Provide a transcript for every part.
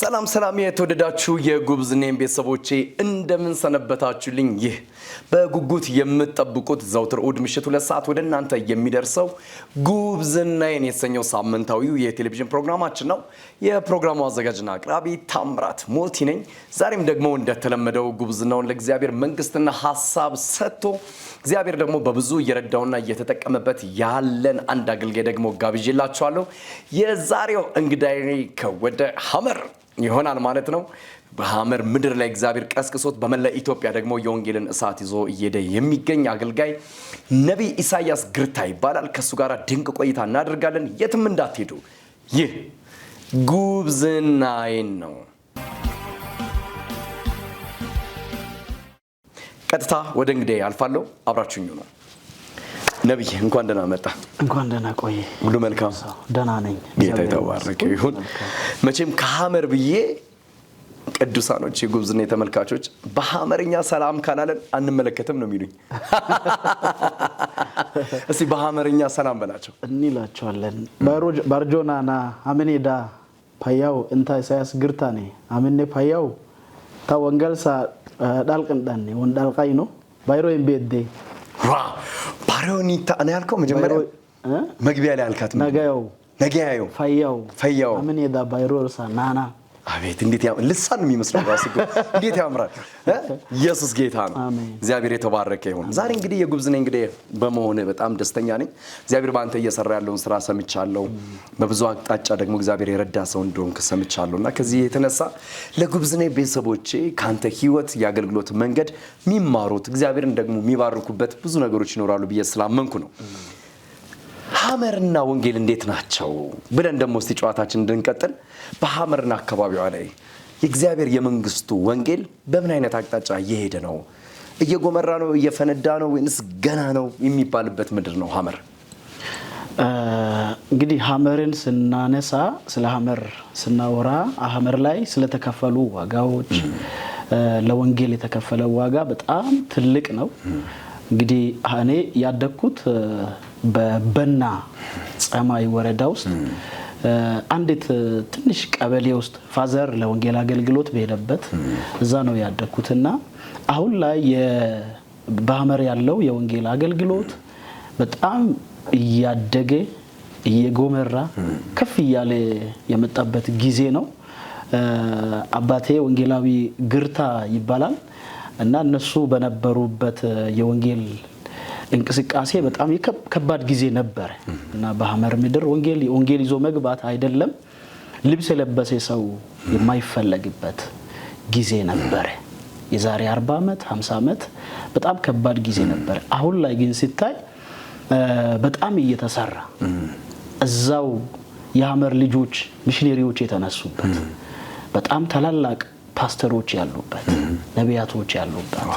ሰላም ሰላም የተወደዳችሁ የጉብዝኔም ቤተሰቦቼ እንደምን ሰነበታችሁልኝ? ይህ በጉጉት የምትጠብቁት ዘውትር እሁድ ምሽት 2 ሰዓት ወደ እናንተ የሚደርሰው ጉብዝናዬን የተሰኘው ሳምንታዊው የቴሌቪዥን ፕሮግራማችን ነው። የፕሮግራሙ አዘጋጅና አቅራቢ ታምራት ሞቲ ነኝ። ዛሬም ደግሞ እንደተለመደው ጉብዝናውን ለእግዚአብሔር መንግስትና ሐሳብ ሰጥቶ እግዚአብሔር ደግሞ በብዙ እየረዳውና እየተጠቀመበት ያለን አንድ አገልጋይ ደግሞ ጋብዤላችኋለሁ። የዛሬው እንግዳዬ ከወደ ሐመር ይሆናል ማለት ነው። በሐመር ምድር ላይ እግዚአብሔር ቀስቅሶት በመላ ኢትዮጵያ ደግሞ የወንጌልን እሳት ይዞ እየሄደ የሚገኝ አገልጋይ ነቢይ ኢሳያስ ግርታ ይባላል። ከሱ ጋር ድንቅ ቆይታ እናደርጋለን። የትም እንዳትሄዱ። ይህ ጉብዝናዬን ነው። ቀጥታ ወደ እንግዳዬ አልፋለሁ። አብራችሁኝ ነው። ነቢይ እንኳን ደህና መጣ። እንኳን ደህና ቆይ። ሁሉ መልካም? ደህና ነኝ። ጌታ ይባርክ ይሁን። መቼም ከሐመር ብዬ ቅዱሳኖች የጉብዝና ተመልካቾች በሐመርኛ ሰላም ካላለን አንመለከትም ነው የሚሉኝ። እስቲ በሐመርኛ ሰላም በላቸው እንላቸዋለን። ባርጆናና አመኔዳ ፓያው እንታ ኢሳያስ ግርታኔ አመኔ ፓያው ታ ወንገልሳ ዳልቀንዳኔ ወንዳልቃይ ነው ባይሮ ኤምቤዴ ባሪዮኒታ እኔ ያልከው መጀመሪያ መግቢያ ላይ አልካት ነገያው ፈያው አመኔዳ ባይሮርሳ ናና አቤት እንዴት ልሳን የሚመስለው ራስ እንዴት ያምራል። ኢየሱስ ጌታ ነው። እግዚአብሔር የተባረከ ይሁን። ዛሬ እንግዲህ የጉብዝና እንግዲህ በመሆን በጣም ደስተኛ ነኝ። እግዚአብሔር ባንተ እየሰራ ያለውን ስራ ሰምቻለሁ። በብዙ አቅጣጫ ደግሞ እግዚአብሔር የረዳ ሰው እንደሆንክ ሰምቻለሁና ከዚህ የተነሳ ለጉብዝና ቤተሰቦቼ ካንተ ህይወት የአገልግሎት መንገድ የሚማሩት እግዚአብሔርን ደግሞ የሚባርኩበት ብዙ ነገሮች ይኖራሉ ብዬ ስላመንኩ ነው። ሐመርና ወንጌል እንዴት ናቸው ብለን ደግሞ እስቲ ጨዋታችን እንድንቀጥል በሐመርና አካባቢዋ ላይ የእግዚአብሔር የመንግስቱ ወንጌል በምን አይነት አቅጣጫ እየሄደ ነው? እየጎመራ ነው? እየፈነዳ ነው? ወይንስ ገና ነው የሚባልበት ምድር ነው ሐመር? እንግዲህ ሐመርን ስናነሳ ስለ ሐመር ስናወራ ሐመር ላይ ስለተከፈሉ ዋጋዎች ለወንጌል የተከፈለው ዋጋ በጣም ትልቅ ነው። እንግዲህ እኔ ያደግኩት በበና ጸማይ ወረዳ ውስጥ አንዲት ትንሽ ቀበሌ ውስጥ ፋዘር ለወንጌል አገልግሎት በሄደበት እዛ ነው ያደግኩትና አሁን ላይ በሐመር ያለው የወንጌል አገልግሎት በጣም እያደገ እየጎመራ ከፍ እያለ የመጣበት ጊዜ ነው። አባቴ ወንጌላዊ ግርታ ይባላል እና እነሱ በነበሩበት የወንጌል እንቅስቃሴ በጣም ከባድ ጊዜ ነበር እና በሐመር ምድር ወንጌል ይዞ መግባት አይደለም ልብስ የለበሰ ሰው የማይፈለግበት ጊዜ ነበር። የዛሬ 40 ዓመት 50 ዓመት በጣም ከባድ ጊዜ ነበር። አሁን ላይ ግን ሲታይ በጣም እየተሰራ እዛው የሐመር ልጆች ሚሽነሪዎች የተነሱበት በጣም ታላላቅ ፓስተሮች ያሉበት ነቢያቶች ያሉበት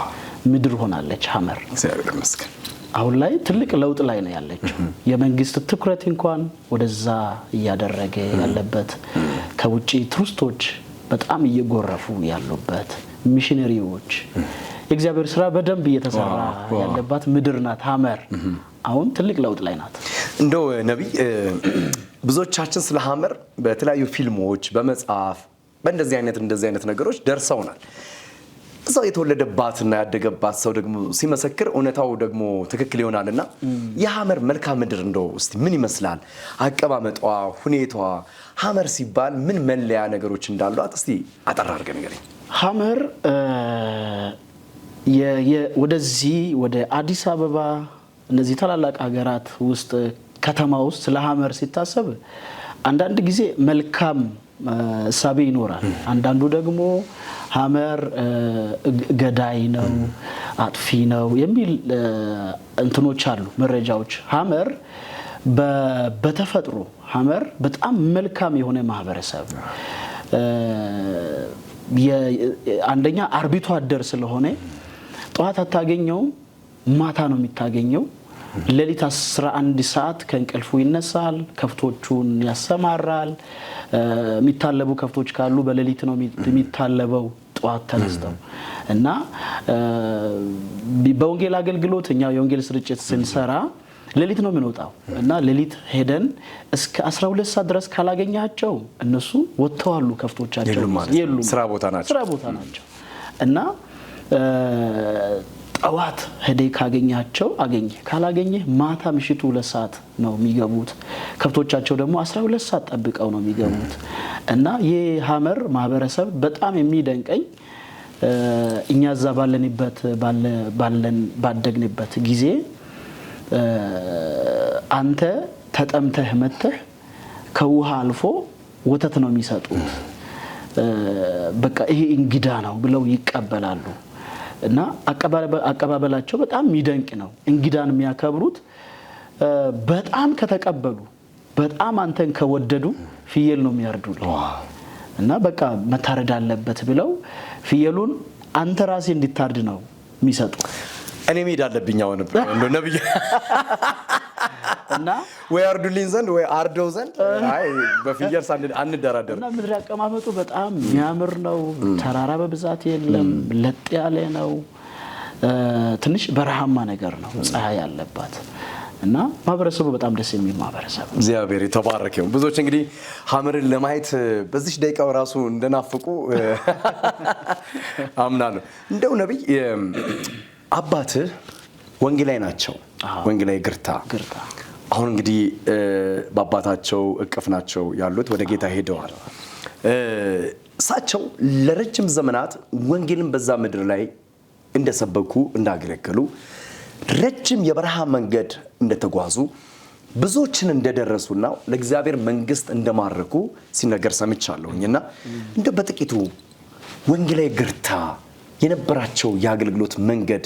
ምድር ሆናለች ሐመር። እግዚአብሔር ይመስገን። አሁን ላይ ትልቅ ለውጥ ላይ ነው ያለችው። የመንግስት ትኩረት እንኳን ወደዛ እያደረገ ያለበት ከውጪ ቱሪስቶች በጣም እየጎረፉ ያሉበት ሚሽነሪዎች የእግዚአብሔር ስራ በደንብ እየተሰራ ያለባት ምድር ናት ሐመር። አሁን ትልቅ ለውጥ ላይ ናት። እንደው ነቢይ ብዙዎቻችን ስለ ሐመር በተለያዩ ፊልሞች በመጽሐፍ በእንደዚህ አይነት ነገሮች ደርሰውናል። እዛው የተወለደባትና ያደገባት ሰው ደግሞ ሲመሰክር እውነታው ደግሞ ትክክል ይሆናልና የሐመር መልክዓ ምድር እንደው እስቲ ምን ይመስላል? አቀማመጧ፣ ሁኔታዋ ሐመር ሲባል ምን መለያ ነገሮች እንዳሏት እስቲ አጠር አድርገን ንገረኝ። ሐመር ወደዚህ ወደ አዲስ አበባ እነዚህ ታላላቅ ሀገራት ውስጥ ከተማ ውስጥ ስለ ሐመር ሲታሰብ አንዳንድ ጊዜ መልካም እሳቤ ይኖራል። አንዳንዱ ደግሞ ሐመር ገዳይ ነው፣ አጥፊ ነው የሚል እንትኖች አሉ፣ መረጃዎች። ሐመር በተፈጥሮ ሐመር በጣም መልካም የሆነ ማህበረሰብ አንደኛ አርቢቶ አደር ስለሆነ ጠዋት አታገኘው፣ ማታ ነው የሚታገኘው። ሌሊት 11 ሰዓት ከእንቅልፉ ይነሳል፣ ከፍቶቹን ያሰማራል። የሚታለቡ ከፍቶች ካሉ በሌሊት ነው የሚታለበው ጠዋት ተነስተው እና በወንጌል አገልግሎት እኛ የወንጌል ስርጭት ስንሰራ ሌሊት ነው የምንወጣው እና ሌሊት ሄደን እስከ 12 ሰዓት ድረስ ካላገኛቸው እነሱ ወጥተዋሉ ከፍቶቻቸው የሉም ስራ ቦታ ናቸው እና ጠዋት ሄደ ካገኛቸው ካላገኘ ማታ ምሽቱ 2 ሰዓት ነው የሚገቡት ከፍቶቻቸው ደግሞ 12 ሰዓት ጠብቀው ነው የሚገቡት እና የሐመር ማህበረሰብ በጣም የሚደንቀኝ እኛ እዛ ባደግንበት ጊዜ አንተ ተጠምተህ መተህ ከውሃ አልፎ ወተት ነው የሚሰጡት በቃ ይሄ እንግዳ ነው ብለው ይቀበላሉ እና አቀባበላቸው በጣም የሚደንቅ ነው እንግዳን የሚያከብሩት በጣም ከተቀበሉ በጣም አንተን ከወደዱ ፍየል ነው የሚያርዱልህ እና በቃ መታረድ አለበት ብለው ፍየሉን አንተ ራሴ እንድታርድ ነው የሚሰጡ እኔ መሄድ አለብኝ አሁን እንደ ነብይ እና ወይ አርዱልኝ ዘንድ ወይ አርደው ዘንድ አይ በፍየል አንደራደር እና ምድር አቀማመጡ በጣም የሚያምር ነው ተራራ በብዛት የለም ለጥ ያለ ነው ትንሽ በረሃማ ነገር ነው ፀሐይ ያለባት እና ማህበረሰቡ በጣም ደስ የሚል ማህበረሰብ እግዚአብሔር የተባረከው ብዙዎች እንግዲህ ሐመርን ለማየት በዚህ ደቂቃው ራሱ እንደናፍቁ አምናለሁ እንደው ነብይ አባትህ ወንጌላዊ ናቸው ወንጌላዊ ግርታ አሁን እንግዲህ በአባታቸው እቅፍ ናቸው ያሉት ወደ ጌታ ሄደዋል እሳቸው ለረጅም ዘመናት ወንጌልን በዛ ምድር ላይ እንደሰበኩ እንዳገለገሉ ረጅም የበረሃ መንገድ እንደተጓዙ ብዙዎችን እንደደረሱና ለእግዚአብሔር መንግስት እንደማረኩ ሲነገር ሰምቻለሁኝና እንደ በጥቂቱ ወንጌላዊ ግርታ የነበራቸው የአገልግሎት መንገድ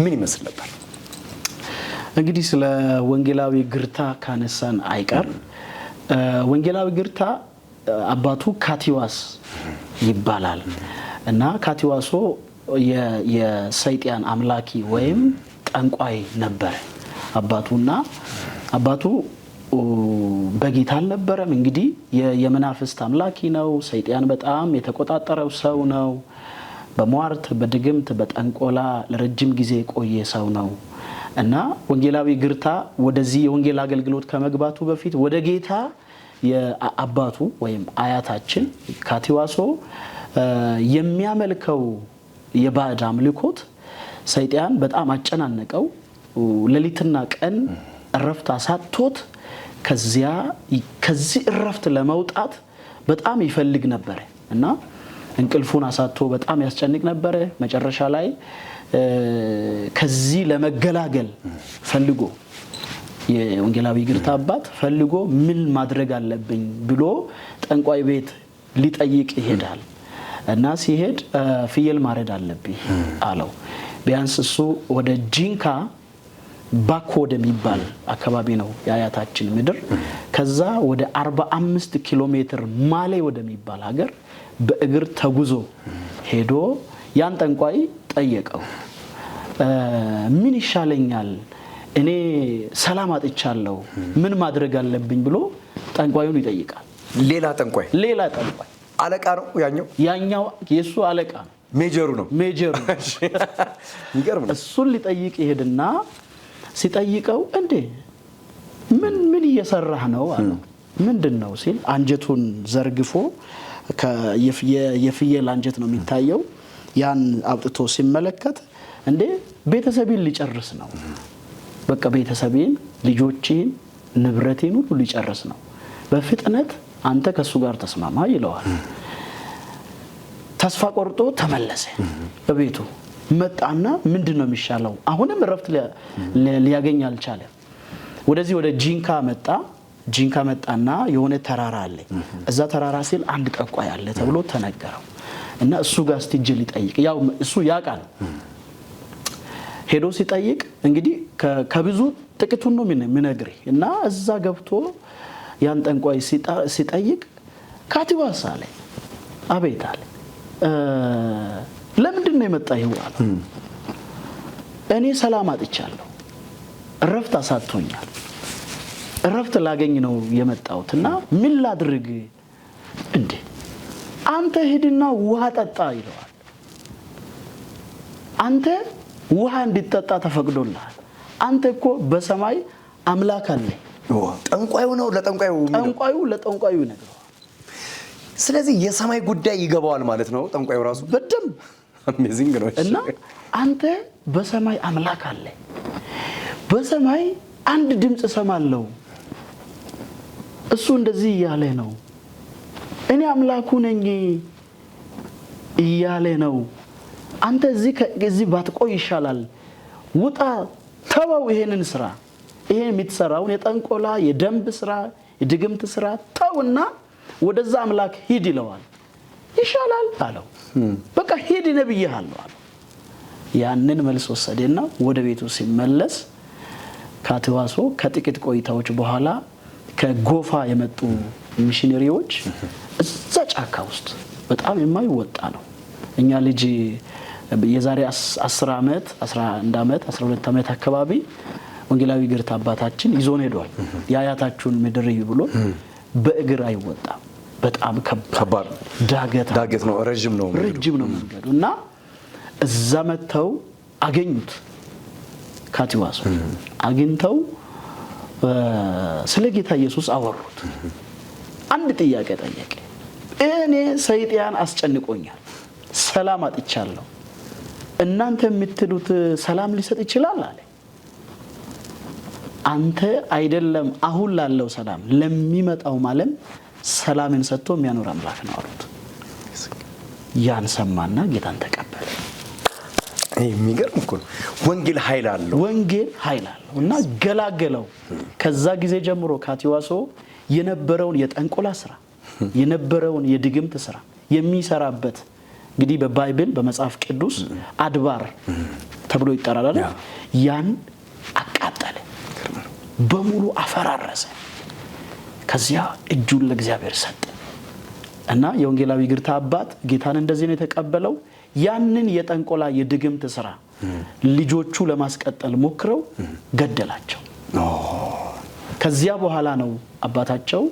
ምን ይመስል ነበር? እንግዲህ ስለ ወንጌላዊ ግርታ ካነሳን አይቀር ወንጌላዊ ግርታ አባቱ ካቲዋስ ይባላል እና ካቲዋሶ የሰይጣን አምላኪ ወይም ጠንቋይ ነበር አባቱና አባቱ በጌታ አልነበረም እንግዲህ የመናፍስት አምላኪ ነው ሰይጣን በጣም የተቆጣጠረው ሰው ነው በሟርት በድግምት በጠንቆላ ለረጅም ጊዜ ቆየ ሰው ነው እና ወንጌላዊ ግርታ ወደዚህ የወንጌል አገልግሎት ከመግባቱ በፊት ወደ ጌታ የአባቱ ወይም አያታችን ካቲዋሶ የሚያመልከው የባዕድ አምልኮት ሰይጣን በጣም አጨናነቀው ሌሊትና ቀን እረፍት አሳጥቶት ከዚህ እረፍት ለመውጣት በጣም ይፈልግ ነበር እና እንቅልፉን አሳጥቶ በጣም ያስጨንቅ ነበር መጨረሻ ላይ ከዚህ ለመገላገል ፈልጎ የወንጌላዊ ግርታ አባት ፈልጎ ምን ማድረግ አለብኝ ብሎ ጠንቋይ ቤት ሊጠይቅ ይሄዳል እና ሲሄድ ፍየል ማረድ አለብኝ አለው ቢያንስ እሱ ወደ ጂንካ ባኮ ወደሚባል አካባቢ ነው ያያታችን ምድር ከዛ ወደ 45 ኪሎ ሜትር ማሌ ወደሚባል ሀገር በእግር ተጉዞ ሄዶ ያን ጠንቋይ ጠየቀው ምን ይሻለኛል እኔ ሰላም አጥቻለሁ ምን ማድረግ አለብኝ ብሎ ጠንቋዩን ይጠይቃል ሌላ ጠንቋይ አለቃ ነው ያኛው የሱ አለቃ ነው ሜጀሩ ነው ይገርም እሱን ሊጠይቅ ይሄድና ሲጠይቀው እንዴ ምን እየሰራህ ነው አለው ምንድነው ሲል አንጀቱን ዘርግፎ የፍየል አንጀት ነው የሚታየው ያን አውጥቶ ሲመለከት እንዴ ቤተሰቤን ሊጨርስ ነው በቃ ቤተሰቤን ልጆቼን ንብረቴን ሁሉ ሊጨርስ ነው በፍጥነት አንተ ከሱ ጋር ተስማማ ይለዋል ተስፋ ቆርጦ ተመለሰ በቤቱ መጣና ምንድነው የሚሻለው አሁንም እረፍት ሊያገኝ አልቻለም ወደዚህ ወደ ጂንካ መጣና የሆነ ተራራ አለ እዛ ተራራ ሲል አንድ ጠንቋይ አለ ተብሎ ተነገረው እና እሱ ጋር ስትጅ ሊጠይቅ ያው እሱ ያቃል ሄዶ ሲጠይቅ እንግዲህ ከብዙ ጥቂቱን ነው የሚነግር እና እዛ ገብቶ ያን ጠንቋይ ሲጠይቅ ካቲዋስ አለ አቤት አለ ለምንድን ነው የመጣው አለ እኔ ሰላም አጥቻለሁ እረፍት አሳጥቶኛል እረፍት ላገኝ ነው የመጣውትና ምን ላድርግ እንዴ አንተ ሄድና ውሃ ጠጣ ይለዋል አንተ ውሃ እንድትጠጣ ተፈቅዶልሃል አንተ እኮ በሰማይ አምላክ አለ። ጠንቋዩ ለጠንቋዩ ይነግረዋል። ስለዚህ የሰማይ ጉዳይ ይገባዋል ማለት ነው ጠንቋዩ ራሱ በደንብ አሜዚንግ ነው። እና አንተ በሰማይ አምላክ አለ፣ በሰማይ አንድ ድምጽ እሰማለሁ፣ እሱ እንደዚህ እያለ ነው፣ እኔ አምላኩ ነኝ እያለ ነው። አንተ እዚህ ባትቆይ ይሻላል፣ ውጣ፣ ተወው ይሄንን ስራ፣ ይሄን የምትሰራውን የጠንቆላ የደንብ ስራ የድግምት ስራ ተውና ወደዛ አምላክ ሂድ ይለዋል። ይሻላል አለው። በቃ ሂድ ነብይሃለሁ አለው። ያንን መልስ ወሰደና ወደ ቤቱ ሲመለስ ካቲዋሶ ከጥቂት ቆይታዎች በኋላ ከጎፋ የመጡ ሚሽነሪዎች እዛ ጫካ ውስጥ በጣም የማይወጣ ነው። እኛ ልጅ የዛሬ 10 ዓመት 11 ዓመት 12 ዓመት አካባቢ ወንጌላዊ ግርታ አባታችን ይዞን ሄዷል። የአያታችሁን ምድር ብሎ በእግር አይወጣም። በጣም ከባድ ዳገት ነው፣ ረጅም ነው መንገዱ እና እዛ መተው አገኙት። ካቲዋሶ አግኝተው ስለ ጌታ ኢየሱስ አወሩት። አንድ ጥያቄ ጠየቀ። እኔ ሰይጣን አስጨንቆኛል፣ ሰላም አጥቻለሁ፣ እናንተ የምትሉት ሰላም ሊሰጥ ይችላል አለ። አንተ አይደለም አሁን ላለው ሰላም ለሚመጣው ዓለም ሰላምን ሰጥቶ የሚያኖር አምላክ ነው አሉት። ያን ሰማና ጌታን ተቀበለ። የሚገርም እኮ ነው። ወንጌል ኃይል አለው እና ገላገለው። ከዛ ጊዜ ጀምሮ ካቲዋሶ የነበረውን የጠንቆላ ስራ የነበረውን የድግምት ስራ የሚሰራበት እንግዲህ በባይብል በመጽሐፍ ቅዱስ አድባር ተብሎ ይጠራል። ያን አቃጠለ፣ በሙሉ አፈራረሰ። ከዚያ እጁን ለእግዚአብሔር ሰጠ እና የወንጌላዊ ግርታ አባት ጌታን እንደዚህ ነው የተቀበለው። ያንን የጠንቆላ የድግምት ስራ ልጆቹ ለማስቀጠል ሞክረው ገደላቸው። ከዚያ በኋላ ነው አባታቸው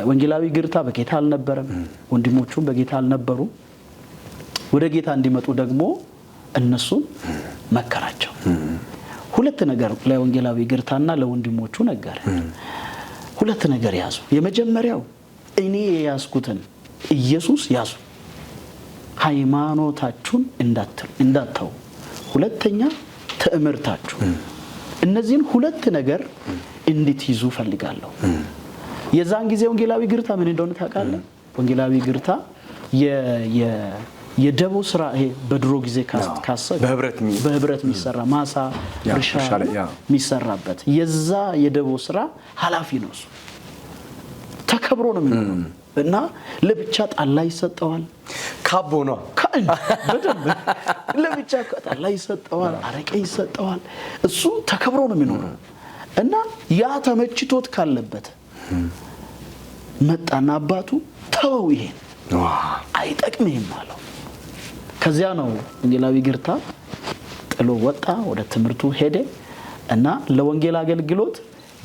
ወንጌላዊ ግርታ በጌታ አልነበረም፣ ወንድሞቹም በጌታ አልነበሩ። ወደ ጌታ እንዲመጡ ደግሞ እነሱን መከራቸው። ሁለት ነገር ለወንጌላዊ ግርታና ለወንድሞቹ ነገር ሁለት ነገር ያዙ። የመጀመሪያው እኔ የያዝኩትን ኢየሱስ ያዙ፣ ሃይማኖታችሁን እንዳትተው። ሁለተኛ ትዕምርታችሁ። እነዚህን ሁለት ነገር እንድትይዙ ፈልጋለሁ። የዛን ጊዜ ወንጌላዊ ግርታ ምን እንደሆነ ታውቃለህ? ወንጌላዊ ግርታ የደቦ ስራ ይሄ በድሮ ጊዜ በህብረት የሚሰራ ማሳ እርሻ የሚሰራበት የዛ የደቦ ስራ ኃላፊ ነው። እሱ ተከብሮ ነው የሚኖረው እና ለብቻ ጣላ ይሰጠዋል። ካቦ ነው በደንብ ለብቻ ጣላ ይሰጠዋል፣ አረቄ ይሰጠዋል። እሱ ተከብሮ ነው የሚኖረው እና ያ ተመችቶት ካለበት መጣና አባቱ ተወው፣ ይሄን አይጠቅምህም አለው። ከዚያ ነው ወንጌላዊ ግርታ ጥሎ ወጣ፣ ወደ ትምህርቱ ሄደ እና ለወንጌል አገልግሎት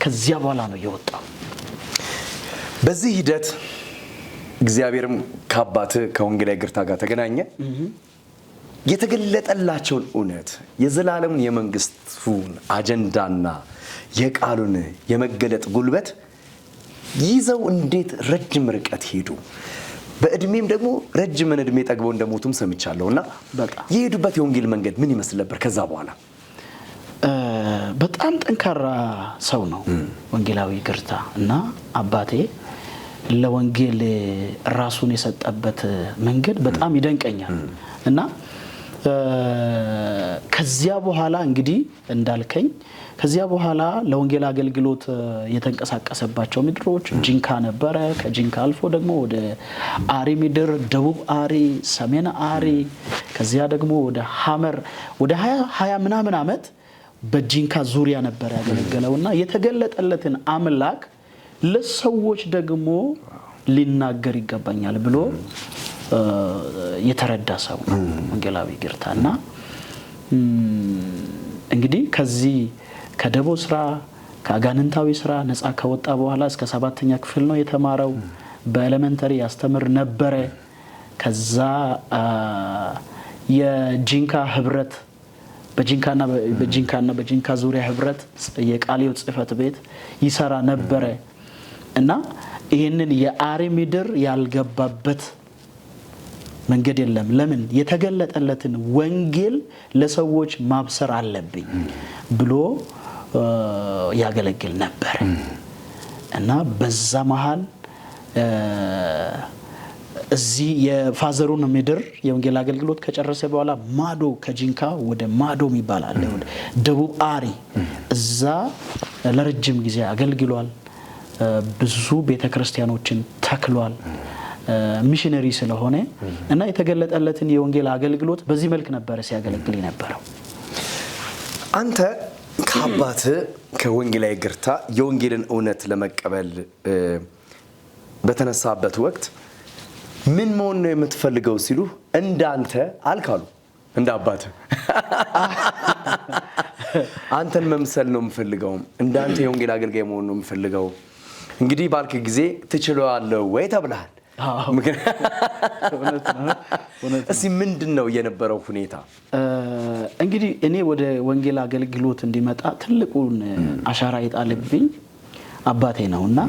ከዚያ በኋላ ነው የወጣው። በዚህ ሂደት እግዚአብሔርም ከአባት ከወንጌላዊ ግርታ ጋር ተገናኘ። የተገለጠላቸውን እውነት የዘላለሙን የመንግስቱን አጀንዳና የቃሉን የመገለጥ ጉልበት ይዘው እንዴት ረጅም ርቀት ሄዱ። በእድሜም ደግሞ ረጅምን እድሜ ጠግበው እንደሞቱም ሰምቻለሁና የሄዱበት የወንጌል መንገድ ምን ይመስል ነበር? ከዛ በኋላ በጣም ጠንካራ ሰው ነው ወንጌላዊ ግርታ እና አባቴ ለወንጌል ራሱን የሰጠበት መንገድ በጣም ይደንቀኛል እና ከዚያ በኋላ እንግዲህ እንዳልከኝ ከዚያ በኋላ ለወንጌል አገልግሎት የተንቀሳቀሰባቸው ምድሮች ጂንካ ነበረ። ከጂንካ አልፎ ደግሞ ወደ አሪ ምድር፣ ደቡብ አሪ፣ ሰሜን አሪ፣ ከዚያ ደግሞ ወደ ሐመር ወደ 20 ምናምን ዓመት በጂንካ ዙሪያ ነበር ያገለገለውና የተገለጠለትን አምላክ ለሰዎች ደግሞ ሊናገር ይገባኛል ብሎ የተረዳ ሰው ወንጌላዊ ግርታና እንግዲህ ከዚህ ከደቦ ስራ ከአጋንንታዊ ስራ ነፃ ከወጣ በኋላ እስከ 7ኛ ክፍል ነው የተማረው። በኤሌመንተሪ ያስተምር ነበረ። ከዛ የጂንካ ህብረት በጂንካ ዙሪያ ህብረት የቃሊዮ ጽሕፈት ቤት ይሰራ ነበረ እና ይሄንን የአሪ ምድር ያልገባበት መንገድ የለም። ለምን የተገለጠለትን ወንጌል ለሰዎች ማብሰር አለብኝ ብሎ ያገለግል ነበር እና በዛ መሃል እዚህ የፋዘሩን ምድር የወንጌል አገልግሎት ከጨረሰ በኋላ ማዶ ከጂንካ ወደ ማዶ ይባላል ወደ ደቡብ አሪ እዛ ለረጅም ጊዜ አገልግሏል። ብዙ ቤተክርስቲያኖችን ተክሏል። ሚሽነሪ ስለሆነ እና የተገለጠለትን የወንጌል አገልግሎት በዚህ መልክ ነበር ሲያገለግል የነበረው። አንተ ከአባት ከወንጌላዊ ግርታ የወንጌልን እውነት ለመቀበል በተነሳበት ወቅት ምን መሆን ነው የምትፈልገው ሲሉ እንዳንተ አልካሉ? እንደ አባት አንተን መምሰል ነው የምፈልገው፣ እንዳንተ የወንጌል አገልጋይ መሆን ነው የምፈልገው። እንግዲህ ባልክ ጊዜ ትችላለህ ወይ ተብለሃል። እስቲ ምንድነው የነበረው ሁኔታ? እንግዲህ እኔ ወደ ወንጌል አገልግሎት እንዲመጣ ትልቁን አሻራ የጣለብኝ አባቴ ነውና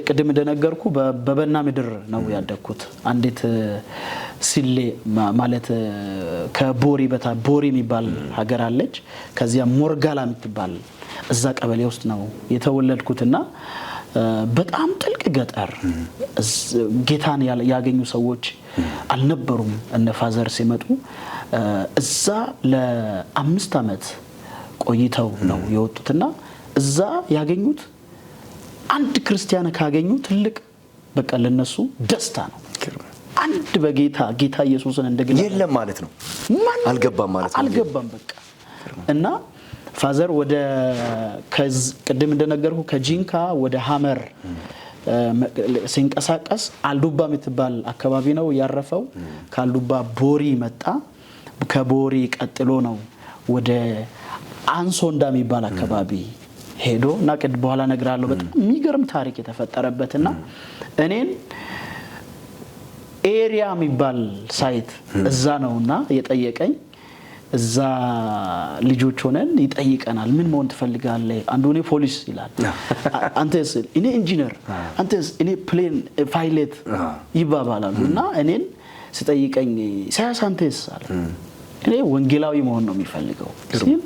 ቅድም እንደነገርኩ በበና ምድር ነው ያደግኩት። አንዲት ሲሌ ማለት ከቦሪ ቦሪ የሚባል ሀገር አለች። ከዚያ ሞርጋላ የምትባል እዛ ቀበሌ ውስጥ ነው የተወለድኩትና በጣም ጥልቅ ገጠር ጌታን ያገኙ ሰዎች አልነበሩም። እነ ፋዘር ሲመጡ እዛ ለ5 ዓመት ቆይተው ነው የወጡትና እዛ ያገኙት አንድ ክርስቲያን ካገኙ ትልቅ በቃ ለነሱ ደስታ ነው። አንድ ጌታ ኢየሱስን እንደገና የለም ማለት ነው። አልገባም ማለት ነው። አልገባም በቃ እና ፋዘር ወደ ቅድም እንደነገርኩ ከጂንካ ወደ ሐመር ሲንቀሳቀስ አልዱባ የምትባል አካባቢ ነው ያረፈው። ከአልዱባ ቦሪ መጣ። ከቦሪ ቀጥሎ ነው ወደ አንሶንዳ የሚባል አካባቢ ሄዶ እና በኋላ እነግራለሁ። በጣም የሚገርም ታሪክ የተፈጠረበትና እኔን ኤሪያ የሚባል ሳይት እዛ ነውና የጠየቀኝ። እዛ ልጆች ሆነን ይጠይቀናል። ምን መሆን ትፈልጋለህ? አንዱ እኔ ፖሊስ ይላል፣ አንተስ? እኔ ኢንጂነር፣ አንተስ? እኔ ፕሌን ፓይለት ይባባላሉ። እና እኔን ሲጠይቀኝ ኢሳያስ አንተስ አለ። እኔ ወንጌላዊ መሆን ነው የሚፈልገው ሲል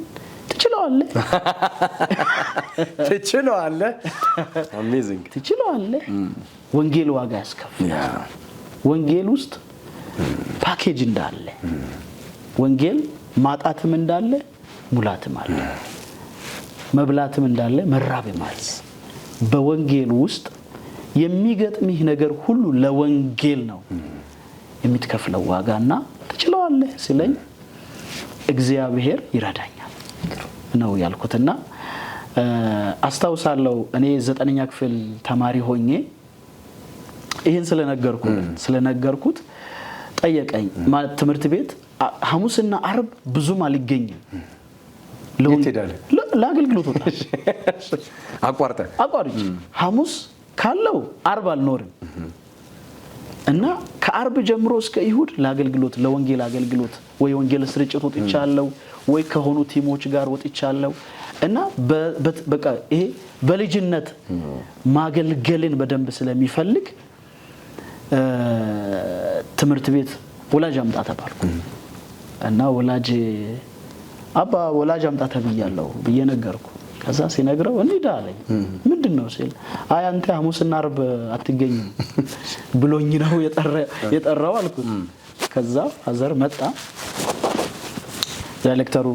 ትችላለህ አሜዚንግ ትችላለህ። ወንጌል ዋጋ ያስከፍላል። ወንጌል ውስጥ ፓኬጅ እንዳለ ወንጌል ማጣትም እንዳለ ሙላትም አለ፣ መብላትም እንዳለ መራብም አለ። በወንጌል ውስጥ የሚገጥምህ ነገር ሁሉ ለወንጌል ነው የምትከፍለው ዋጋና ትችላለህ ሲለኝ እግዚአብሔር ይረዳኛል ነው ያልኩትና አስታውሳለሁ። እኔ 9ኛ ክፍል ተማሪ ሆኜ ይሄን ስለነገርኩት ጠየቀኝ። ማለት ትምህርት ቤት ሐሙስና አርብ ብዙም አልገኝም። ለአገልግሎት ወጣ አቋርጬ ሐሙስ ካለው አርብ አልኖርም እና ከአርብ ጀምሮ እስከ ይሁድ ለአገልግሎት ለወንጌል አገልግሎት ወይ ወንጌል ስርጭት ወጥቻለሁ ወይ ከሆኑ ቲሞች ጋር ወጥቻለሁ እና በቃ ይሄ በልጅነት ማገልገልን በደንብ ስለሚፈልግ ትምህርት ቤት ወላጅ አምጣ ተባልኩ እና ወላጅ አምጣ ተብያለሁ ብዬ ነገርኩ። ከዛ ሲነግረው እንዴ አለኝ። ምንድነው ሲል አይ አንተ ሐሙስና አርብ አትገኝም ብሎኝ ነው የጠራው አልኩት። ከዛ ፋዘር መጣ። ዳይሬክተሩ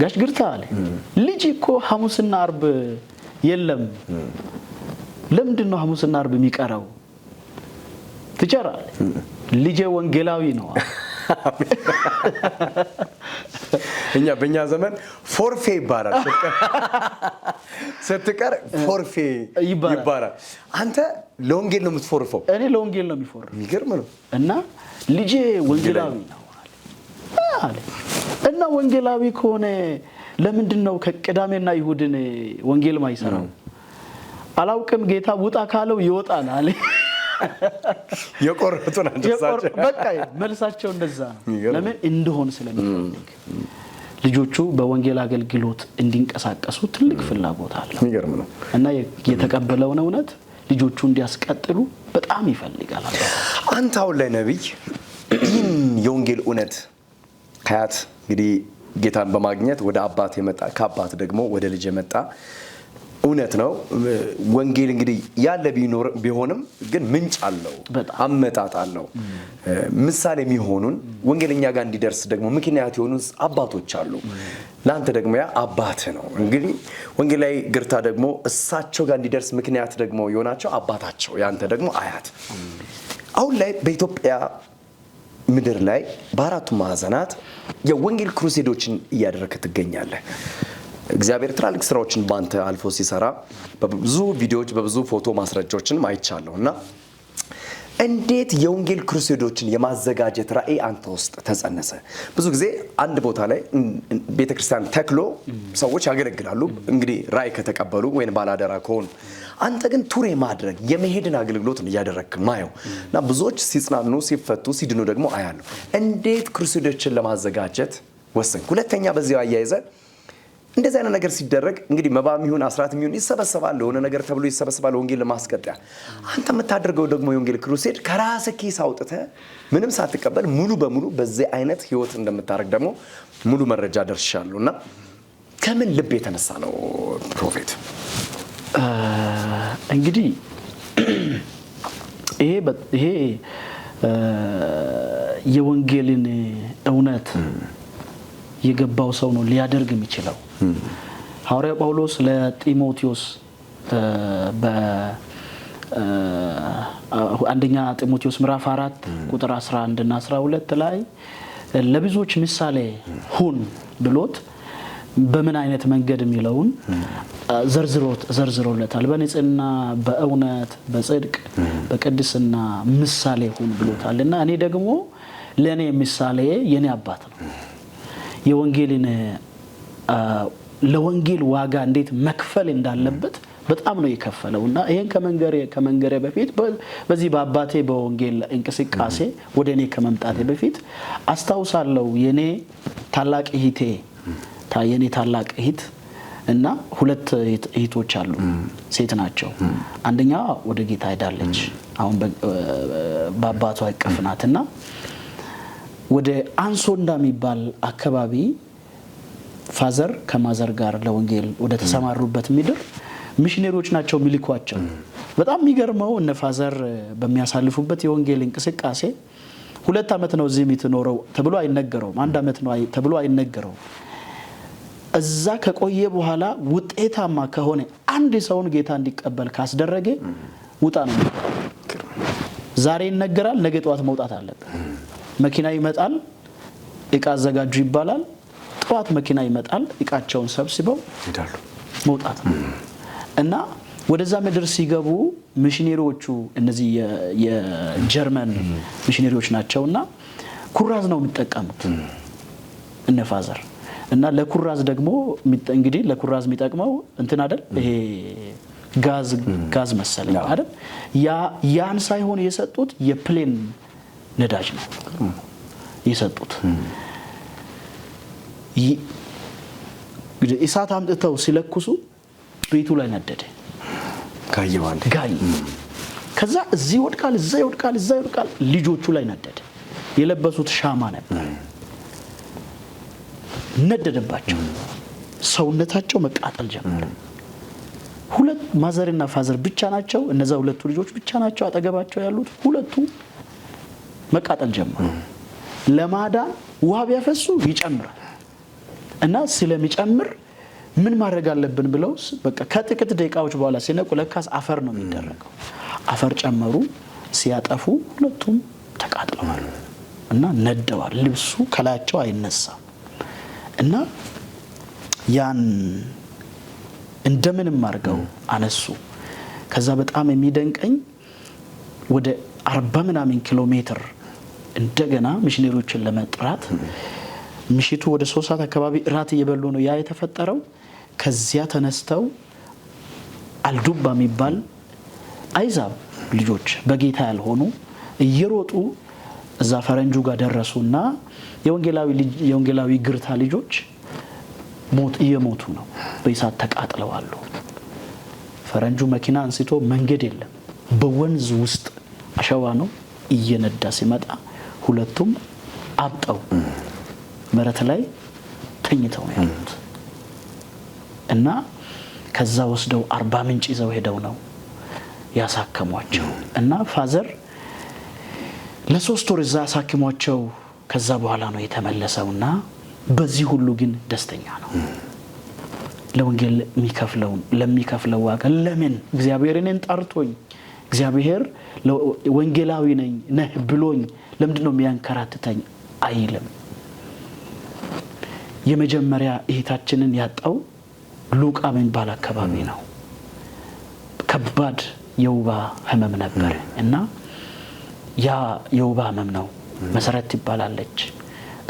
ጋሽ ግርታ አለ ልጅ እኮ ሐሙስና አርብ የለም፣ ለምንድነው ሐሙስና አርብ የሚቀረው? ትጨራለህ። ልጄ ወንጌላዊ ነው። በእኛ ዘመን ፎርፌ ይባላል። ስትቀር ፎርፌ ይባላል። አንተ ለወንጌል ነው የምትፎርፈው? እኔ ለወንጌል ነው የሚፎርፈው። የሚገርም ነው። እና ልጄ ወንጌላዊ ነው አለ። እና ወንጌላዊ ከሆነ ለምንድነው ከቅዳሜና ይሁድን ወንጌል ማይሰራው? አላውቅም ጌታ ውጣ ካለው ይወጣል አለ። የቆረጡ ናቸው። በቃ መልሳቸው እንደዛ ነው። ለምን እንደሆነ ስለሚፈልግ ልጆቹ በወንጌል አገልግሎት እንዲንቀሳቀሱ ትልቅ ፍላጎት አለ። የሚገርም ነው። እና የተቀበለውን እውነት ልጆቹ እንዲያስቀጥሉ በጣም ይፈልጋል። አንተ አሁን ላይ ነብይ ይህን የወንጌል እውነት ከአያት እንግዲህ ጌታን በማግኘት ወደ አባት የመጣ ከአባት ደግሞ ወደ ልጅ የመጣ እውነት ነው። ወንጌል እንግዲህ ያለ ቢሆንም ግን ምንጭ አለው፣ አመጣጥ አለው። ምሳሌ የሚሆኑን ወንጌልኛ ጋር እንዲደርስ ደግሞ ምክንያት የሆኑ አባቶች አሉ። ለአንተ ደግሞ ያ አባት ነው። እንግዲህ ወንጌላዊ ግርታ ደግሞ እሳቸው ጋር እንዲደርስ ምክንያት ደግሞ የሆናቸው አባታቸው፣ ያንተ ደግሞ አያት። አሁን ላይ በኢትዮጵያ ምድር ላይ በአራቱ ማዕዘናት የወንጌል ክሩሴዶችን እያደረግህ ትገኛለህ። እግዚአብሔር ትላልቅ ስራዎችን ባንተ አልፎ ሲሰራ በብዙ ቪዲዮዎች በብዙ ፎቶ ማስረጃዎችን አይቻለሁና እንዴት የወንጌል ክሩሴዶችን የማዘጋጀት ራዕይ አንተ ውስጥ ተጸነሰ? ብዙ ጊዜ አንድ ቦታ ላይ ቤተክርስቲያን ተክሎ ሰዎች ያገለግላሉ፣ እንግዲህ ራዕይ ከተቀበሉ ወይም ባላደራ ከሆኑ። አንተ ግን ቱር ማድረግ የመሄድን አገልግሎት ነው ያደረክ ማየው እና ብዙዎች ሲጽናኑ ሲፈቱ ሲድኑ ደግሞ አያለሁ። እንዴት ክሩሴዶችን ለማዘጋጀት ወሰንክ? ሁለተኛ በዚያው አያይዘ እንደዚህ አይነት ነገር ሲደረግ እንግዲህ መባም ይሁን አስራት ይሁን ይሰበሰባል፣ ለሆነ ነገር ተብሎ ይሰበሰባል ወንጌል ለማስቀጠያ። አንተ የምታደርገው ደግሞ የወንጌል ክሩሴድ ከራስህ ኪስ አውጥተህ ምንም ሳትቀበል ሙሉ በሙሉ በዚህ አይነት ህይወት እንደምታደርግ ደግሞ ሙሉ መረጃ ደርሻለሁና ከምን ልብ የተነሳ ነው ፕሮፌት? እንግዲህ ይሄ የወንጌልን እውነት የገባው ሰው ነው ሊያደርግ የሚችለው። ሐዋርያው ጳውሎስ ለጢሞቴዎስ በአንደኛ ጢሞቴዎስ ምዕራፍ 4 ቁጥር 11 እና 12 ላይ ለብዙዎች ምሳሌ ሁን ብሎት በምን አይነት መንገድ የሚለውን ዘርዝሮለታል። በንጽህና፣ በእውነት፣ በጽድቅ፣ በቅድስና ምሳሌ ሁን ብሎታልና እኔ ደግሞ ለኔ ምሳሌ የኔ አባት ነው። የወንጌልን ለወንጌል ዋጋ እንዴት መክፈል እንዳለበት በጣም ነው የከፈለውና ይሄን ከመንገሬ በፊት በዚህ በአባቴ በወንጌል እንቅስቃሴ ወደ እኔ ከመምጣቴ በፊት አስታውሳለሁ። የኔ ታላቅ እህት እና ሁለት እህቶች አሉ፣ ሴት ናቸው። አንደኛዋ ወደ ጌታ ሄዳለች፣ አሁን በአባቷ እቅፍ ናትና ወደ አንሶንዳ የሚባል አካባቢ ፋዘር ከማዘር ጋር ለወንጌል ወደ ተሰማሩበት ምድር ሚሽነሪዎች ናቸው ሚልኳቸው። በጣም የሚገርመው እነ ፋዘር በሚያሳልፉበት የወንጌል እንቅስቃሴ 2 ዓመት ነው እዚህ የምትኖረው ተብሎ አይነገረውም፣ 1 ዓመት ነው ተብሎ አይነገረውም። እዛ ከቆየ በኋላ ውጤታማ ከሆነ አንድ ሰውን ጌታ እንዲቀበል ካስደረገ ውጣ ነው። ዛሬ ይነገራል፣ ነገ ጠዋት መውጣት አለበት። መኪና ይመጣል፣ እቃ አዘጋጁ ይባላል። ጠዋት መኪና ይመጣል፣ እቃቸውን ሰብስበው ይሄዳሉ፣ መውጣት ነው። እና ወደዛ ምድር ሲገቡ ሚሽነሪዎቹ እነዚህ የጀርመን ሚሽነሪዎች ናቸውና ኩራዝ ነው የሚጠቀሙት እነ ፋዘር። እና ለኩራዝ ደግሞ እንግዲህ ለኩራዝ የሚጠቅመው እንትን አይደል፣ ይሄ ጋዝ መሰለኝ አይደል? ያን ሳይሆን የሰጡት የፕሌን ነዳጅ ነው የሰጡት። እሳት አምጥተው ሲለኩሱ ቤቱ ላይ ነደደ። ጋይ ከዛ እዚህ ይወድቃል፣ እዛ ይወድቃል፣ እዛ ይወድቃል። ልጆቹ ላይ ነደደ። የለበሱት ሻማ ነበር፣ ነደደባቸው። ሰውነታቸው መቃጠል ጀመረ። ሁለት ማዘርና ፋዘር ብቻ ናቸው፣ እነዛ ሁለቱ ልጆች ብቻ ናቸው አጠገባቸው ያሉት። ሁለቱ መቃጠል ጀመሩ። ለማዳን ውሃ ቢያፈሱ ይጨምራል እና ስለሚጨምር ምን ማድረግ አለብን ብለው በቃ ከጥቂት ደቂቃዎች በኋላ ሲነቁ ለካስ አፈር ነው የሚደረገው። አፈር ጨመሩ። ሲያጠፉ ሁለቱም ተቃጥለዋል እና ነደዋል። ልብሱ ከላያቸው አይነሳም እና ያን እንደምንም አድርገው አነሱ። ከዛ በጣም የሚደንቀኝ ወደ 40 ምናምን ኪሎ ሜትር እንደገና ሚሽነሪዎችን ለመጥራት ምሽቱ ወደ 3 ሰዓት አካባቢ እራት እየበሉ ነው ያ የተፈጠረው። ከዚያ ተነስተው አልዱባ የሚባል አይዛብ ልጆች በጌታ ያልሆኑ እየሮጡ እዛ ፈረንጁ ጋር ደረሱና የወንጌላዊ ግርታ ልጆች እየሞቱ ነው፣ በእሳት ተቃጥለዋል። ፈረንጁ መኪና አንስቶ መንገድ የለም በወንዝ ውስጥ አሸዋ ነው እየነዳ ሲመጣ ሁለቱም አብጠው መሬት ላይ ተኝተው ነው ያሉት። እና ከዛ ወስደው 40 ምንጭ ይዘው ሄደው ነው ያሳከሟቸው። እና ፋዘር ለ3 ወር እዛ ያሳከሟቸው ከዛ በኋላ ነው የተመለሰውና በዚህ ሁሉ ግን ደስተኛ ነው። ለወንጌል ለሚከፍለው ዋጋ ለምን እግዚአብሔር እኔን ጠርቶኝ እግዚአብሔር ወንጌላዊ ነህ ብሎኝ ለምንድነው የሚያንከራትተኝ አይልም። የመጀመሪያ እህታችንን ያጣው ሉቃ የሚባል አካባቢ ነው። ከባድ የውባ ህመም ነበር እና ያ የውባ ህመም ነው መሰረት ትባላለች።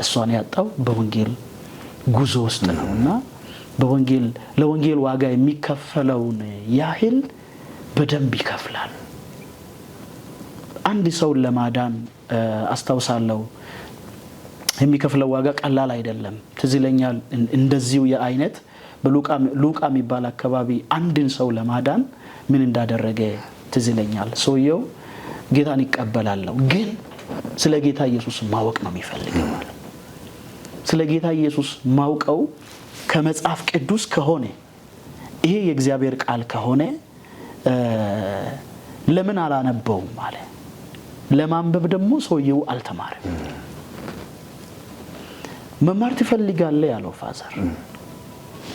እሷን ያጣው በወንጌል ጉዞ ውስጥ ነውና ለወንጌል ዋጋ የሚከፈለውን ያህል በደንብ ይከፍላል። አንድ ሰው ለማዳን አስተውሳለሁ የሚከፍለው ዋጋ ቀላል አይደለም። ትዝለኛል እንደዚሁ የአይነት በሉቃ የሚባል አካባቢ አንድን ሰው ለማዳን ምን እንዳደረገ ትዝለኛል። ሰውየው ጌታን ይቀበላል፣ ግን ስለ ጌታ ኢየሱስ ማወቅ ነው የሚፈልገው ማለት። ስለ ጌታ ኢየሱስ ማውቀው ከመጽሐፍ ቅዱስ ከሆነ ይሄ የእግዚአብሔር ቃል ከሆነ ለምን አላነበውም ማለት። ለማንበብ ደግሞ ሰውየው አልተማረም። መማር ትፈልጋለህ ያለው ፋዘር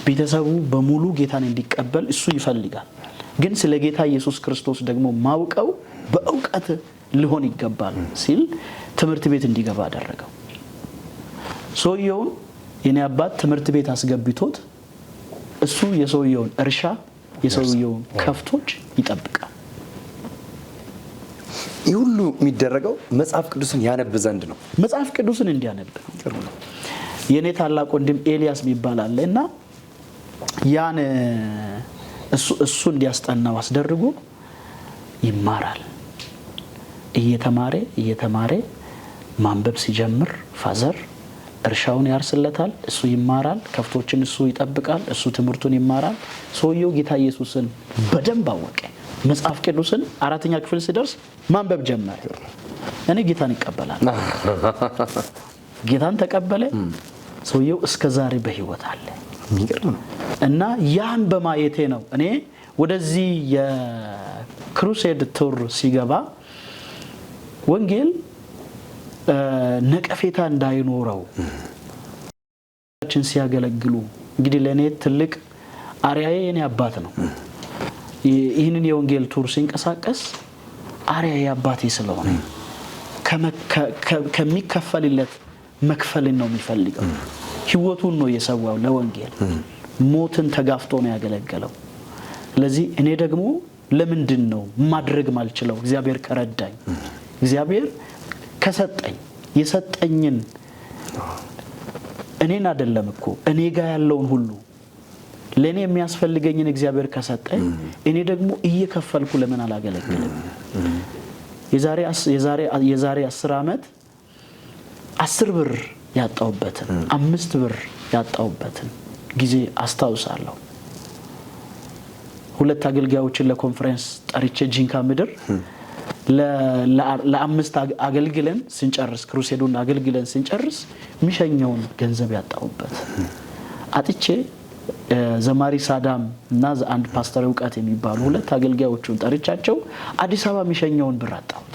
ቤተሰቡ በሙሉ ጌታን እንዲቀበል እሱ ይፈልጋል፣ ግን ስለ ጌታ ኢየሱስ ክርስቶስ ደግሞ ማውቀው በእውቀት ሊሆን ይገባል ሲል ትምህርት ቤት እንዲገባ አደረገው። ሰውየው የኔ አባት ትምህርት ቤት አስገብቶት እሱ የሰውየውን እርሻ የሰውየውን ከፍቶች ይጠብቃል። ይሁሉ የሚደረገው መጽሐፍ ቅዱስን ያነብ ዘንድ ነው። መጽሐፍ ቅዱስን እንዲያነብ ነው። የኔ ታላቅ ወንድም ኤልያስ ይባላልና ያን እሱ እንዲያስጠናው አስደርጎ ይማራል። እየተማረ ማንበብ ሲጀምር ፋዘር እርሻውን ያርስለታል፣ እሱ ይማራል፣ ከፍቶችን እሱ ይጠብቃል፣ እሱ ትምህርቱን ይማራል። ሰውየው ጌታ ኢየሱስን በደንብ አወቀ። መጽሐፍ ቅዱስን 4ኛ ክፍል ሲደርስ ማንበብ ጀመረ። እኔ ጌታን ይቀበላል። ጌታን ተቀበለ። ሰውየው እስከ ዛሬ በህይወት አለ። እና ያን በማየቴ ነው እኔ ወደዚህ የክሩሴድ ቱር ሲገባ ወንጌል ነቀፌታ እንዳይኖረው ሲያገለግሉ እንግዲህ ለኔ ትልቅ አሪያዬ የኔ አባት ነው። ይህንን የወንጌል ቱር ሲንቀሳቀስ አሪያዬ አባቴ ስለሆነ ከሚከፈልለት መክፈልን ነው የሚፈልገው። ህይወቱን ነው የሰዋው ለወንጌል። ሞትን ተጋፍቶ ነው ያገለገለው። ስለዚህ እኔ ደግሞ ለምንድን ነው ማድረግ ማልችለው? እግዚአብሔር ከረዳኝ፣ እግዚአብሔር ከሰጠኝ የሰጠኝን እኔን አይደለም እኮ እኔ ጋር ያለውን ሁሉ ለኔ የሚያስፈልገኝን እግዚአብሔር ከሰጠኝ እኔ ደግሞ እየከፈልኩ ለምን አላገለግልም? የዛሬ 10 ዓመት 10 ብር ያጣውበትን 5 ብር ያጣውበትን ጊዜ አስታውሳለሁ። 2 አገልጋዮችን ለኮንፈረንስ ጠርቼ ጂንካ ምድር ለ5 አገልግለን ስንጨርስ ክሩሴዱን አገልግለን ስንጨርስ ሚሸኛውን ገንዘብ ያጣውበት አጥቼ ዘማሪ ሳዳም እና አንድ ፓስተር ዕውቀት የሚባሉ 2 አገልጋዮችን ጠርቻቸው አዲስ አበባ ሚሸኛውን ብር አጣሁት።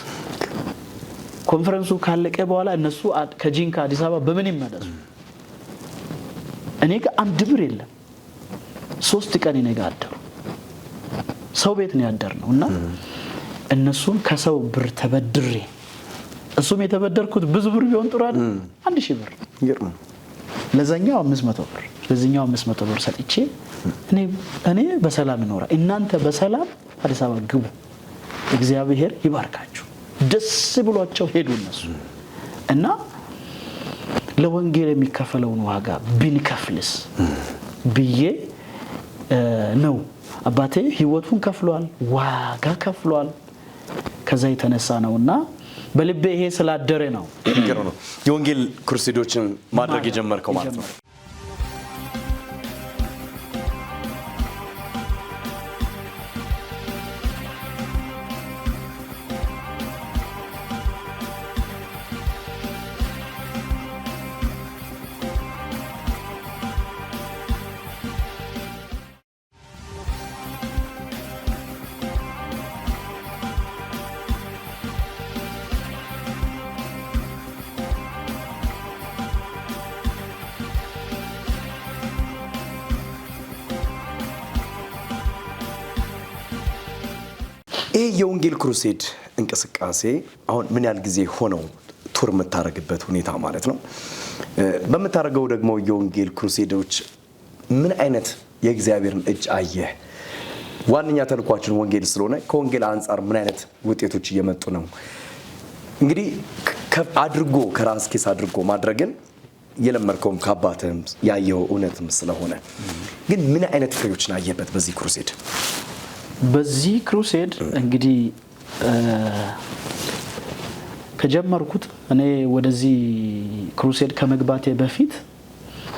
ኮንፈረንሱ ካለቀ በኋላ እነሱ ከጂንካ አዲስ አበባ በምን ይመለሱ? እኔ ጋር 1 ብር የለም። 3 ቀን እኔ ጋር አደሩ። ሰው ቤት ነው ያደርነው እና እነሱን ከሰው ብር ተበድሬ እሱም የተበደርኩት ብዙ ብር ቢሆን ጥሩ አይደል? 1000 ብር ለዛኛው 500 ብር ለዚህኛው 500 ብር ሰጥቼ እኔ በሰላም እኖራ፣ እናንተ በሰላም አዲስ አበባ ግቡ፣ እግዚአብሔር ይባርካችሁ። ደስ ብሏቸው ሄዱ እነሱ። እና ለወንጌል የሚከፈለውን ዋጋ ብንከፍልስ ብዬ ነው። አባቴ ህይወቱን ከፍሏል፣ ዋጋ ከፍሏል። ከዛ የተነሳ ነውና በልቤ ይሄ ስላደረ ነው የወንጌል ክሩሴዶችን ማድረግ የጀመርከው ማለት ነው። ይሄ የወንጌል ክሩሴድ እንቅስቃሴ አሁን ምን ያህል ጊዜ ሆነው ቱር የምታረግበት ሁኔታ ማለት ነው? በመታረገው ደግሞ የወንጌል ክሩሴዶች ምን አይነት የእግዚአብሔርን እጅ አየህ? ዋንኛ ተልኳችን ወንጌል ስለሆነ ከወንጌል አንፃር ምን አይነት ውጤቶች እየመጡ ነው? እንግዲህ አድርጎ ከራስ ኬስ አድርጎ ማድረግን የለመርከውም ከአባትህም ያየው እውነትም ስለሆነ ግን ምን አይነት ፍሬዎችን አየበት በዚህ ክሩሴድ? በዚህ ክሩሴድ እንግዲህ ከጀመርኩት እኔ ወደዚህ ክሩሴድ ከመግባቴ በፊት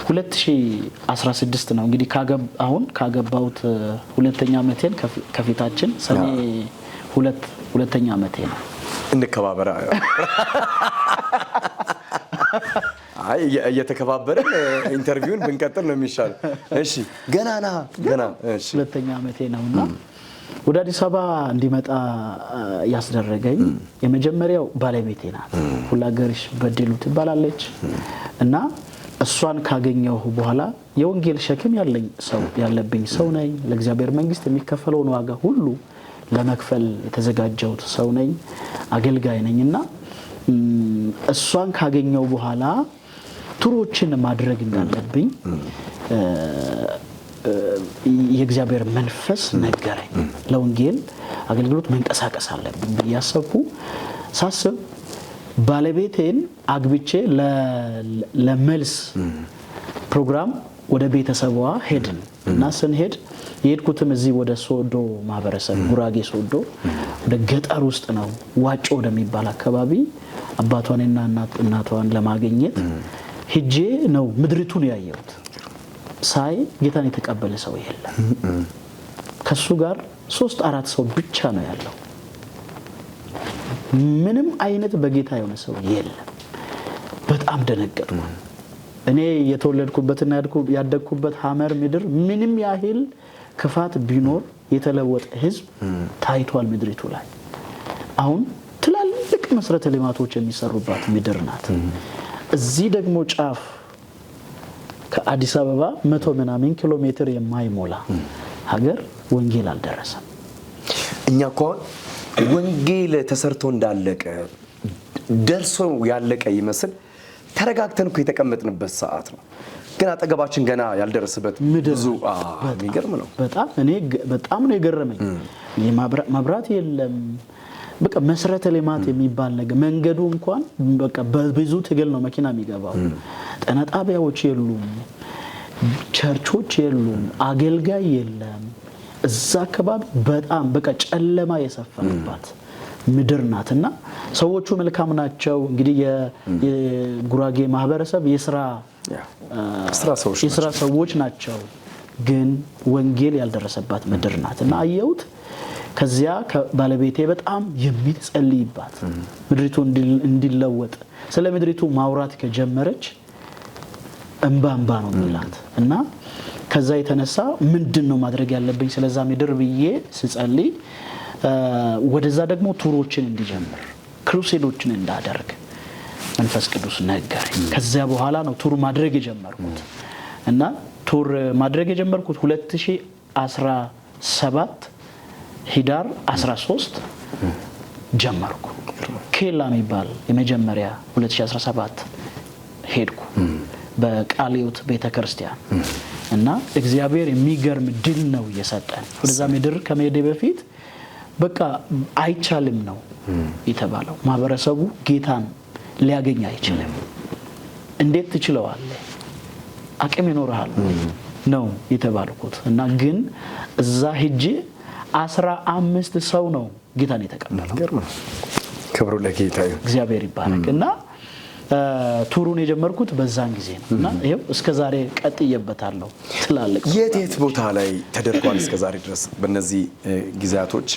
2016 ነው እንግዲህ አሁን ካገባሁት ሁለተኛ ዓመቴን ከፊታችን ሰኔ ሁለተኛ ዓመቴ ነው። እንከባበራ አይ እየተከባበረን ኢንተርቪውን ብንቀጥል ነው የሚሻል። እሺ ገና እሺ ሁለተኛ ዓመቴ ነውና ወደ አዲስ አበባ እንዲመጣ ያስደረገኝ የመጀመሪያው ባለቤቴ ናት። ሁላገርሽ በድሉ ትባላለች እና እሷን ካገኘሁ በኋላ የወንጌል ሸክም ያለብኝ ሰው ነኝ። ለእግዚአብሔር መንግስት የሚከፈለውን ዋጋ ሁሉ ለመክፈል የተዘጋጀሁት ሰው ነኝ፣ አገልጋይ ነኝና እሷን ካገኘሁ በኋላ ቱሮችን ማድረግ እንዳለብኝ የእግዚአብሔር መንፈስ ነገረኝ። ለወንጌል አገልግሎት መንቀሳቀስ አለብኝ ብያሰብኩ ሳስብ ባለቤቴን አግብቼ ለመልስ ፕሮግራም ወደ ቤተሰቧ ሄድን እና ስንሄድ የሄድኩትም እዚህ ወደ ሶዶ ማህበረሰብ ጉራጌ ሶዶ ወደ ገጠር ውስጥ ነው። ዋጮ ወደሚባል አካባቢ አባቷንና እናቷን ለማግኘት ሄጄ ነው ምድሪቱን ያየሁት። ሳይ ጌታን የተቀበለ ሰው የለም። ከሱ ጋር 3-4 ሰው ብቻ ነው ያለው። ምንም አይነት በጌታ የሆነ ሰው የለም። በጣም ደነገጥኩ። እኔ የተወለድኩበትና ያደግኩበት ሐመር ምድር ምንም ያህል ክፋት ቢኖር የተለወጠ ህዝብ ታይቷል ምድሪቱ ላይ። አሁን ትላልቅ መሰረተ ልማቶች የሚሰሩባት ምድር ናት። እዚህ ደግሞ ጫፍ ከአዲስ አበባ 100 ምናምን ኪሎ ሜትር የማይሞላ ሀገር ወንጌል አልደረሰም። እኛ እኮ ወንጌል ተሰርቶ እንዳለቀ ደርሶ ያለቀ ይመስል ተረጋግተን እኮ የተቀመጥንበት ሰዓት ነው። ግን አጠገባችን ገና ያልደረሰበት ብዙ የሚገርም ነው። በጣም ነው የገረመኝ። መብራት የለም። በቃ መሰረተ ልማት የሚባል ነገር መንገዱ እንኳን በቃ በብዙ ትግል ነው መኪና የሚገባው። ጤና ጣቢያዎች የሉም፣ ቸርቾች የሉም፣ አገልጋይ የለም። እዛ አካባቢ በጣም በቃ ጨለማ የሰፈነባት ምድር ናትና ሰዎቹ መልካም ናቸው። እንግዲህ የጉራጌ ማህበረሰብ የሥራ ሰዎች ናቸው፣ ግን ወንጌል ያልደረሰባት ምድር ናትና አየሁት። ከዚያ ባለቤቴ በጣም የሚጸልይባት ምድሪቱ እንዲለወጥ ስለ ምድሪቱ ማውራት ከጀመረች እንባ ነው የሚላት እና ከዛ የተነሳ ምንድነው ማድረግ ያለብኝ ስለዛ ምድር ብዬ ስጸልይ ወደዛ ደግሞ ቱሮችን እንዲጀምር ክሩሴዶችን እንዳደርግ መንፈስ ቅዱስ ነገረኝ። ከዚያ በኋላ ነው ቱር ማድረግ የጀመርኩት እና ቱር ማድረግ የጀመርኩት 2017 ሂዳር 13 ጀመርኩ። ኬላ የሚባል የመጀመሪያ 2017 ሄድኩ በቃሊዮት ቤተክርስቲያን እና እግዚአብሔር የሚገርም ድል ነው የሰጠን። ወደዛ ምድር ከመሄዴ በፊት በቃ አይቻልም ነው የተባለው። ማህበረሰቡ ጌታን ሊያገኝ አይችልም። እንዴት ትችለዋለህ? አቅም ይኖርሃል ነው የተባልኩት እና ግን እዛ ሄጄ 15 ሰው ነው ጌታን የተቀበለው። ክብሩ ለጌታ ይሁን፣ እግዚአብሔር ይባረክ። እና ቱሩን የጀመርኩት በዛን ጊዜ ነው እና ይሄው እስከ ዛሬ ቀጥዬበታለሁ። ትላልቅ የት ቦታ ላይ ተደርጓል እስከ ዛሬ ድረስ? በእነዚህ ጊዜያቶች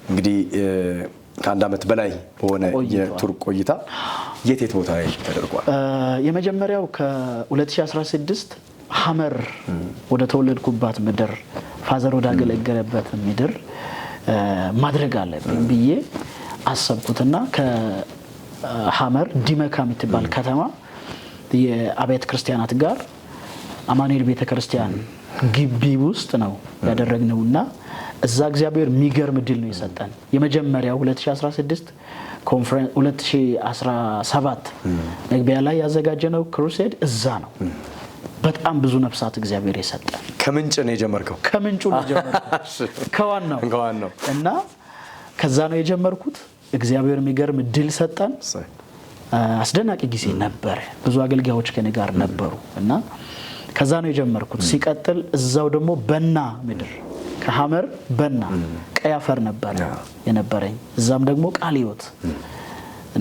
እንግዲህ ከአንድ ዓመት በላይ በሆነ የቱር ቆይታ የት ቦታ ላይ ተደርጓል? የመጀመሪያው ከ2016 ሐመር ወደ ተወለድኩባት ምድር ፋዘር ወደ አገለገለበት ምድር ማድረግ አለብኝ ብዬ አሰብኩትና ከሐመር ዲመካ የምትባል ከተማ የአብያተ ክርስቲያናት ጋር አማኑኤል ቤተክርስቲያን ግቢ ውስጥ ነው ያደረግነውና እዛ እግዚአብሔር የሚገርም ድል ነው የሰጠን። የመጀመሪያው 2016 ኮንፈረንስ 2017 መግቢያ ላይ ያዘጋጀነው ክሩሴድ እዛ ነው። በጣም ብዙ ነፍሳት እግዚአብሔር የሰጠን። ከምንጭ ነው የጀመርከው? ከምንጩ ነው የጀመርኩት፣ ከዋናው እና ከዛ ነው የጀመርኩት። እግዚአብሔር የሚገርም ድል ሰጠን። አስደናቂ ጊዜ ነበረ። ብዙ አገልጋዮች ከኔ ጋር ነበሩ እና ከዛ ነው የጀመርኩት። ሲቀጥል እዛው ደግሞ በና ምድር ከሐመር በና ቀይ አፈር ነበረ የነበረኝ። እዛም ደግሞ ቃለ ሕይወት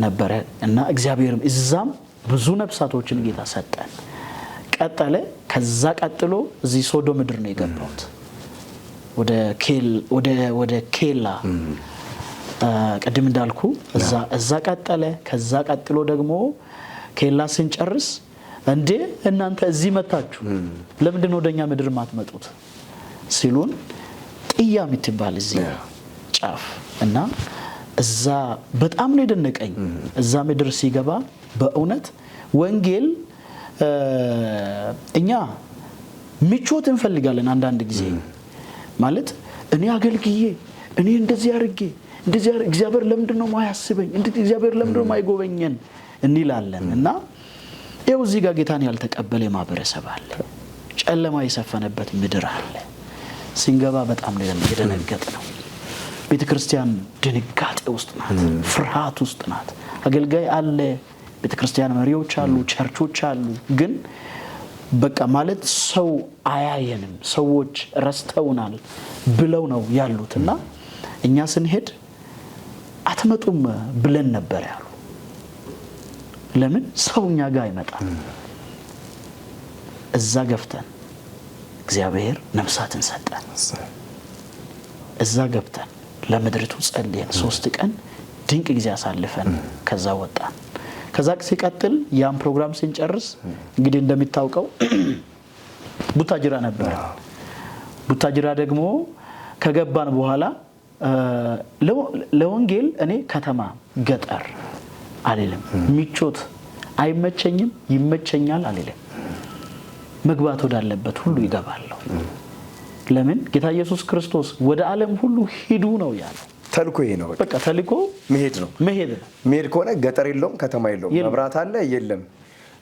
ነበረ እና እግዚአብሔርም እዛም ብዙ ነፍሳቶችን ጌታ ሰጠን። ቀጠለ። ከዛ ቀጥሎ እዚህ ሶዶ ምድር ነው የገባሁት ወደ ኬላ ቅድም እንዳልኩ እዛ ቀጠለ። ከዛ ቀጥሎ ደግሞ ኬላ ስንጨርስ እንዴ እናንተ እዚህ መጣችሁ ለምንድን ነው ወደኛ ምድር ማትመጡት ሲሉን ጥያ የምትባል እዚህ ጫፍ እና እዛ በጣም ነው የደነቀኝ። እዛ ምድር ሲገባ በእውነት ወንጌል እኛ ምቾት እንፈልጋለን አንዳንድ ጊዜ ማለት እኔ አገልግዬ እኔ እንደዚህ አድርጌ እግዚአብሔር ለምንድን ነው ማያስበኝ እግዚአብሔር ለምንድን ነው ማይጎበኘን እንላለን እና ይኸው እዚህ ጋር ጌታን ያልተቀበለ ማህበረሰብ አለ። ጨለማ የሰፈነበት ምድር አለ። ሲንገባ በጣም የደነገጥ ነው። ቤተክርስቲያን ድንጋጤ ውስጥ ናት፣ ፍርሃት ውስጥ ናት። አገልጋይ አለ፣ ቤተክርስቲያን መሪዎች አሉ፣ ቸርቾች አሉ። ግን በቃ ማለት ሰው አያየንም፣ ሰዎች ረስተውናል ብለው ነው ያሉትና እኛ ስንሄድ አትመጡም ብለን ነበር ያሉ። ለምን ሰውኛ ጋር አይመጣም? እዛ ገፍተን እግዚአብሔር ነፍሳትን ሰጠን። እዛ ገብተን ለምድርቱ ጸልየን 3 ቀን ድንቅ ጊዜ አሳልፈን ከዛ ወጣን። ከዛ ሲቀጥል ያን ፕሮግራም ስንጨርስ እንግዲህ እንደሚታወቀው ቡታጅራ ነበር። ቡታጅራ ደግሞ ከገባን በኋላ ለወንጌል እኔ ከተማ ገጠር አልልም፣ ምቾት አይመቸኝም፣ ይመቸኛል አልልም። መግባት ወዳለበት ሁሉ ይገባለሁ። ለምን ጌታ ኢየሱስ ክርስቶስ ወደ ዓለም ሁሉ ሂዱ ነው ያለው። ተልኮ ይሄ ነው። በቃ ተልኮ መሄድ ነው። መሄድ ከሆነ ገጠር የለውም፣ ከተማ የለውም፣ መብራት አለ የለም፣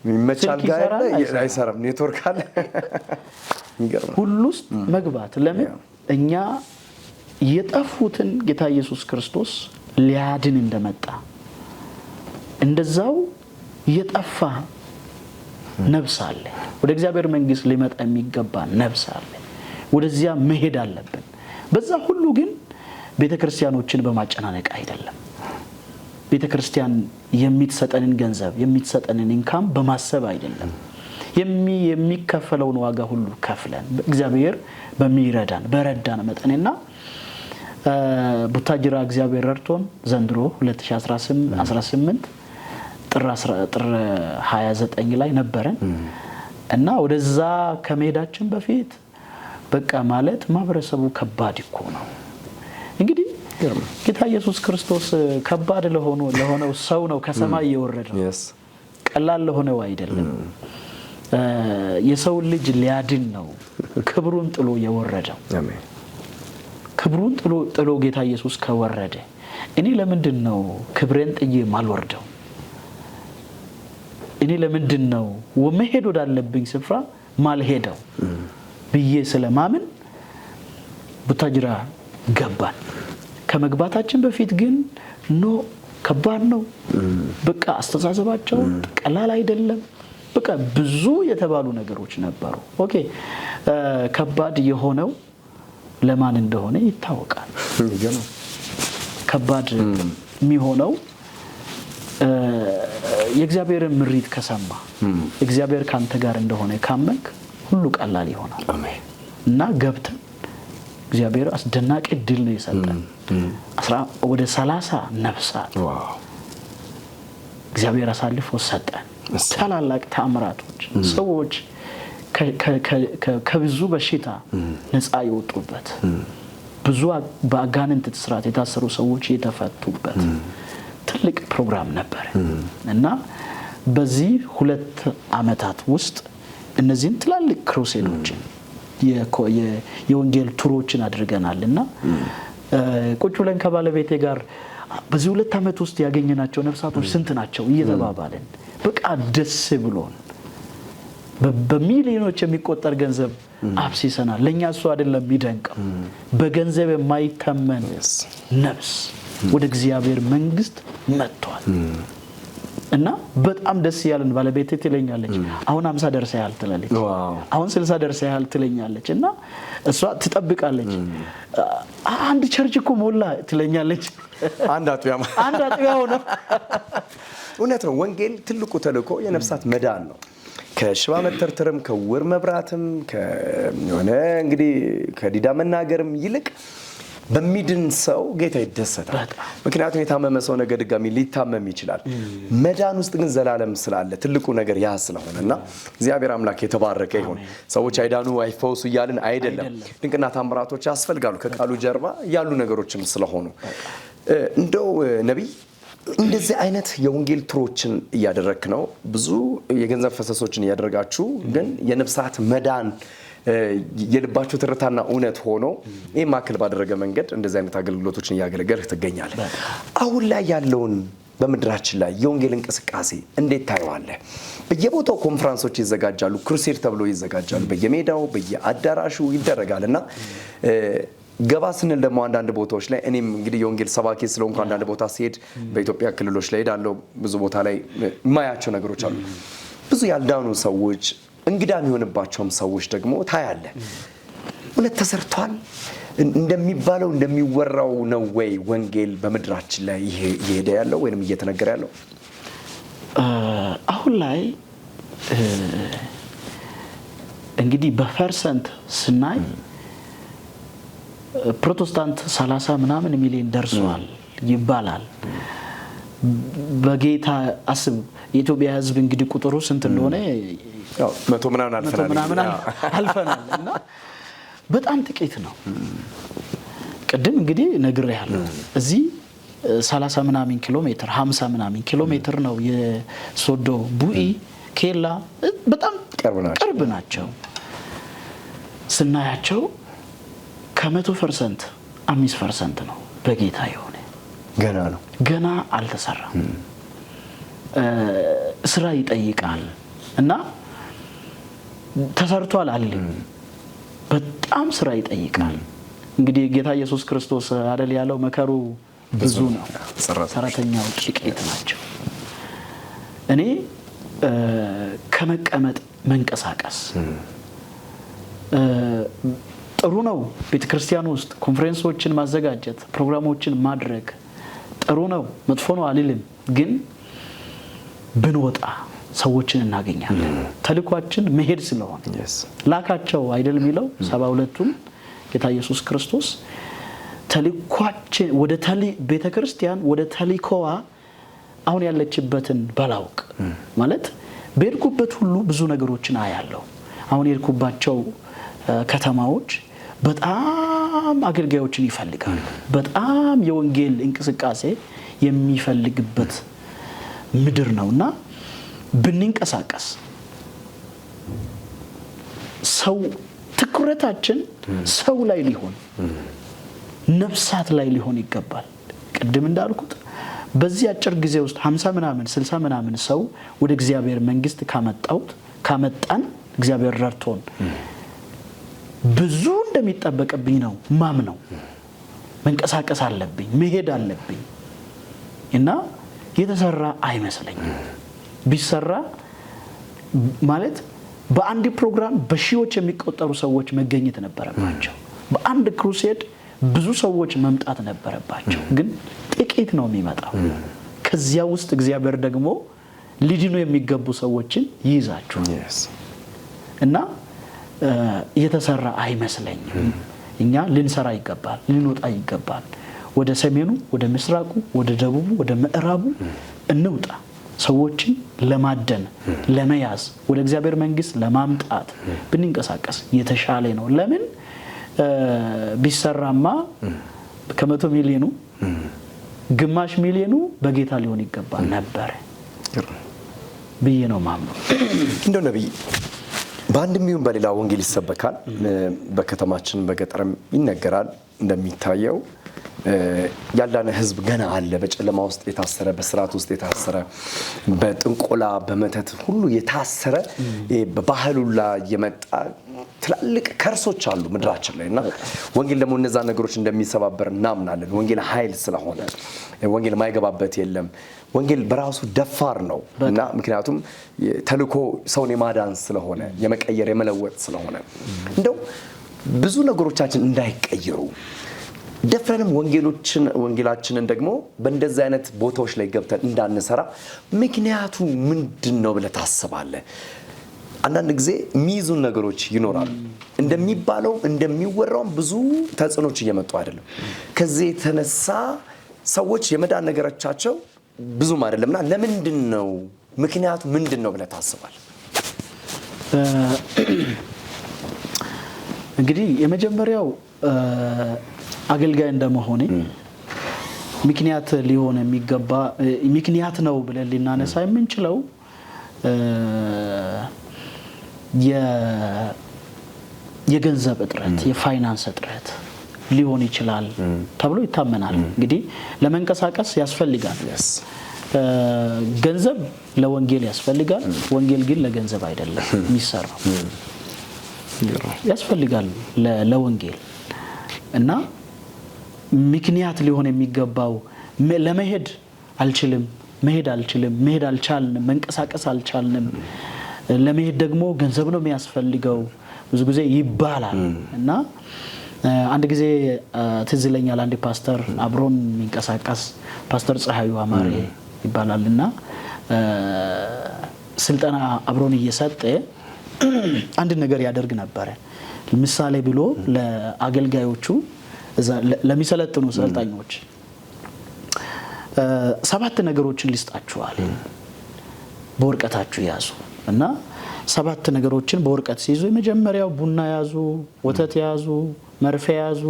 የሚመቻል ጋር አለ አይሰራም፣ ኔትወርክ አለ ሁሉ ውስጥ መግባት። ለምን እኛ የጠፉትን ጌታ ኢየሱስ ክርስቶስ ሊያድን እንደመጣ እንደዛው የጠፋ ነፍስ አለ። ወደ እግዚአብሔር መንግስት ሊመጣ የሚገባ ነፍስ አለ። ወደዚያ መሄድ አለብን። በዛ ሁሉ ግን ቤተክርስቲያኖችን በማጨናነቅ አይደለም። ቤተክርስቲያን የሚትሰጠንን ገንዘብ የሚትሰጠንን ኢንካም በማሰብ አይደለም። የሚከፈለውን ዋጋ ሁሉ ከፍለን እግዚአብሔር በሚረዳን በረዳን መጠንና ቡታጅራ እግዚአብሔር ረድቶን ዘንድሮ 2018 ጥር 29 ላይ ነበረን እና ወደዛ ከመሄዳችን በፊት በቃ ማለት ማህበረሰቡ ከባድ እኮ ነው። እንግዲህ ጌታ ኢየሱስ ክርስቶስ ከባድ ለሆነው ሰው ነው ከሰማይ የወረደው። ቀላል ለሆነው አይደለም። የሰው ልጅ ሊያድን ነው ክብሩን ጥሎ የወረደው። አሜን። ክብሩን ጥሎ ጌታ ኢየሱስ ከወረደ እኔ ለምንድን ነው ክብሬን ጥዬ ማልወርደው? እኔ ለምንድን ነው መሄድ ወዳለብኝ ስፍራ ማልሄደው ብዬ ስለማምን ቡታጅራ ገባን። ከመግባታችን በፊት ግን ከባድ ነው። በቃ አስተሳሰባቸው ቀላል አይደለም። በቃ ብዙ የተባሉ ነገሮች ነበሩ። ኦኬ ከባድ የሆነው ለማን እንደሆነ ይታወቃል። ከባድ የሚሆነው የእግዚአብሔርን ምሪት ከሰማ እግዚአብሔር ካንተ ጋር እንደሆነ ካመንክ ሁሉ ቀላል ይሆናል። አሜን። እና ገብተን እግዚአብሔር አስደናቂ ድል ነው የሰጠን። ወደ 30 ነፍሳት እግዚአብሔር አሳልፎ ሰጠን። ታላላቅ ተአምራቶች፣ ሰዎች ከብዙ በሽታ ነፃ የወጡበት፣ ብዙ በአጋንንት እስራት የታሰሩ ሰዎች የተፈቱበት ትልቅ ፕሮግራም ነበር እና በዚህ 2 ዓመታት ውስጥ እነዚህን ትላልቅ ክሩሴዶችን የወንጌል ቱሮችን አድርገናል እና ቁጭ ብለን ከባለቤቴ ጋር በዚህ 2 ዓመት ውስጥ ያገኘናቸው ነፍሳቶች ስንት ናቸው እየተባባልን በቃ ደስ ብሎን በሚሊዮኖች የሚቆጠር ገንዘብ አፍሲሰናል። ለኛ እሱ አይደለም የሚደንቀው፣ በገንዘብ የማይተመን ነፍስ ወደ እግዚአብሔር መንግስት መጥቷል እና በጣም ደስ ያለን። ባለቤቴ ትለኛለች አሁን 50 ደርሰሃል ትላለች፣ አሁን 60 ደርሰሃል ትለኛለች እና እሷ ትጠብቃለች። አንድ ቸርች እኮ ሞላ ትለኛለች። አንድ አጥቢያ ሆነ። እውነት ነው። ወንጌል ትልቁ ተልእኮ የነፍሳት መዳን ነው። ከሽባ መተርተርም ከውር መብራትም ከሆነ እንግዲህ ከዲዳ መናገርም ይልቅ በሚድን ሰው ጌታ ይደሰታል። ምክንያቱም የታመመ ሰው ነገ ድጋሚ ሊታመም ይችላል። መዳን ውስጥ ግን ዘላለም ስላለ ትልቁ ነገር ያ ስለሆነና እግዚአብሔር አምላክ የተባረከ ይሁን። ሰዎች አይዳኑ አይፈውሱ እያልን አይደለም። ድንቅና ታምራቶች ያስፈልጋሉ ከቃሉ ጀርባ ያሉ ነገሮችም ስለሆኑ እንደው ነቢይ እንደዚህ አይነት የወንጌል ቱሮችን እያደረክ ነው። ብዙ የገንዘብ ፈሰሶችን እያደረጋችሁ ግን የነፍሳት መዳን የልባችሁ ትርታና እውነት ሆኖ ይህ ማዕከል ባደረገ መንገድ እንደዚህ አይነት አገልግሎቶችን እያገለገልህ ትገኛለህ። አሁን ላይ ያለውን በምድራችን ላይ የወንጌል እንቅስቃሴ እንዴት ታየዋለህ? በየቦታው ኮንፈረንሶች ይዘጋጃሉ፣ ክሩሴድ ተብሎ ይዘጋጃሉ፣ በየሜዳው በየአዳራሹ ይደረጋልና ገባ ስንል ደግሞ አንዳንድ ቦታዎች ላይ እኔም እንግዲህ የወንጌል ሰባኪ ስለሆንኩ አንዳንድ ቦታ ሲሄድ በኢትዮጵያ ክልሎች ላይ ሄዳለሁ። ብዙ ቦታ ላይ የማያቸው ነገሮች አሉ። ብዙ ያልዳኑ ሰዎች፣ እንግዳ የሚሆንባቸውም ሰዎች ደግሞ ታያለ። እውነት ተሰርቷል እንደሚባለው እንደሚወራው ነው ወይ ወንጌል በምድራችን ላይ እየሄደ ያለው ወይንም እየተነገረ ያለው? አሁን ላይ እንግዲህ በፐርሰንት ስናይ ፕሮቴስታንት 30 ምናምን ሚሊዮን ደርሷል ይባላል። በጌታ አስብ የኢትዮጵያ ሕዝብ እንግዲህ ቁጥሩ ስንት እንደሆነ 100 ምናምን አልፈናል እና በጣም ጥቂት ነው። ቅድም እንግዲህ ነግሬሃለሁ እዚህ 30 ምናምን ኪሎ ሜትር 50 ምናምን ኪሎ ሜትር ነው የሶዶ ቡኢ ኬላ በጣም ቅርብ ናቸው። ስናያቸው ከ100% 5% ነው በጌታ የሆነ ገና አልተሰራም። ስራ ይጠይቃል እና ተሰርቷል አልልም፣ በጣም ስራ ይጠይቃል። እንግዲህ ጌታ ኢየሱስ ክርስቶስ አይደል ያለው መከሩ ብዙ ነው፣ ሰራተኛው ጥቂት ናቸው። እኔ ከመቀመጥ መንቀሳቀስ ጥሩ ነው። ቤተክርስቲያን ውስጥ ኮንፈረንሶችን ማዘጋጀት ፕሮግራሞችን ማድረግ ጥሩ ነው፣ መጥፎ ነው አልልም። ግን ብንወጣ ሰዎችን እናገኛለን። ተልኳችን መሄድ ስለሆነ ላካቸው አይደል የሚለው 72ቱም ጌታ ኢየሱስ ክርስቶስ ተልኳችን ወደ ቤተክርስቲያን ወደ ተልኮዋ አሁን ያለችበትን ባላውቅ ማለት በሄድኩበት ሁሉ ብዙ ነገሮችን አያለሁ። አሁን የሄድኩባቸው ከተማዎች በጣም አገልጋዮችን ይፈልጋሉ። በጣም የወንጌል እንቅስቃሴ የሚፈልግበት ምድር ነውና ብንንቀሳቀስ ሰው ትኩረታችን ሰው ላይ ሊሆን ነፍሳት ላይ ሊሆን ይገባል። ቅድም እንዳልኩት በዚህ አጭር ጊዜ ውስጥ 50 ምናምን 60 ምናምን ሰው ወደ እግዚአብሔር መንግስት ካመጣን እግዚአብሔር ረድቶን ብዙ እንደሚጠበቅብኝ ነው ማምነው። መንቀሳቀስ አለብኝ፣ መሄድ አለብኝ እና የተሰራ አይመስለኝም። ቢሰራ ማለት በአንድ ፕሮግራም በሺዎች የሚቆጠሩ ሰዎች መገኘት ነበረባቸው። በአንድ ክሩሴድ ብዙ ሰዎች መምጣት ነበረባቸው ግን ጥቂት ነው የሚመጣው ከዚያ ውስጥ እግዚአብሔር ደግሞ ሊድኑ የሚገቡ ሰዎችን ይይዛቸው እና የተሰራ አይመስለኝም እኛ ልንሰራ ይገባል ልንወጣ ይገባል ወደ ሰሜኑ ወደ ምስራቁ ወደ ደቡቡ ወደ ምዕራቡ እንውጣ ሰዎችን ለማደን ለመያዝ ወደ እግዚአብሔር መንግስት ለማምጣት ብንንቀሳቀስ የተሻለ ነው ለምን ቢሰራማ ከ100 ሚሊዮኑ ግማሽ ሚሊዮኑ በጌታ ሊሆን ይገባል ነበር ብዬ ነው ማምነው እንደው ነብይ በአንድም ይሁን በሌላ ወንጌል ይሰበካል በከተማችን በገጠርም ይነገራል እንደሚታየው ያላነ ህዝብ ገና አለ በጨለማ ውስጥ የታሰረ በስራት ውስጥ የታሰረ በጥንቆላ በመተት ሁሉ የታሰረ በባህሉላ የመጣ ትላልቅ ከርሶች አሉ ምድራችን ላይና ወንጌል ደግሞ እነዛ ነገሮች እንደሚሰባበር እናምናለን ወንጌል ኃይል ስለሆነ ወንጌል ማይገባበት የለም ወንጌል በራሱ ደፋር ነው እና ምክንያቱም ተልኮ ሰውን የማዳን ስለሆነ የመቀየር የመለወጥ ስለሆነ እንደው ብዙ ነገሮቻችን እንዳይቀየሩ ደፍረንም ወንጌላችንን ደግሞ በእንደዚህ አይነት ቦታዎች ላይ ገብተን እንዳንሰራ ምክንያቱ ምንድነው ብለህ ታስባለህ አንዳንድ ጊዜ ሚዙን ነገሮች ይኖራሉ እንደሚባለው እንደሚወራው ብዙ ተጽዕኖች እየመጡ አይደለም ከዚህ የተነሳ ሰዎች የመዳን ነገሮቻቸው ብዙም አይደለምና ለምንድነው ምክንያቱ ምንድነው ብለህ ታስባለህ እንግዲህ የመጀመሪያው አገልጋይ እንደመሆኔ ምክንያት ሊሆን የሚገባ ምክንያት ነው ብለን ልናነሳ የምንችለው የገንዘብ እጥረት የፋይናንስ እጥረት ሊሆን ይችላል ተብሎ ይታመናል እንግዲህ ለመንቀሳቀስ ያስፈልጋል ገንዘብ ለወንጌል ያስፈልጋል ወንጌል ግን ለገንዘብ አይደለም የሚሰራው ያስፈልጋል ለወንጌል እና ምክንያት ሊሆን የሚገባው ለመሄድ አልችልም መሄድ አልቻልንም መንቀሳቀስ አልቻልንም ለመሄድ ደግሞ ገንዘብ ነው የሚያስፈልገው ብዙ ጊዜ ይባላል እና አንድ ጊዜ ትዝ ይለኛል አንድ ፓስተር አብሮን የሚንቀሳቀስ ፓስተር ፀሐዩ አማሬ ይባላልና ስልጠና አብሮን እየሰጠ አንድ ነገር ያደርግ ነበር ምሳሌ ብሎ ለአገልጋዮቹ ለሚሰለጥኑ ሰልጣኞች 7 ነገሮችን ሊስጣችኋል በወርቀታችሁ ያዙ እና 7 ነገሮችን በወርቀት ሲይዙ የመጀመሪያው ቡና ያዙ ወተት ያዙ መርፌ ያዙ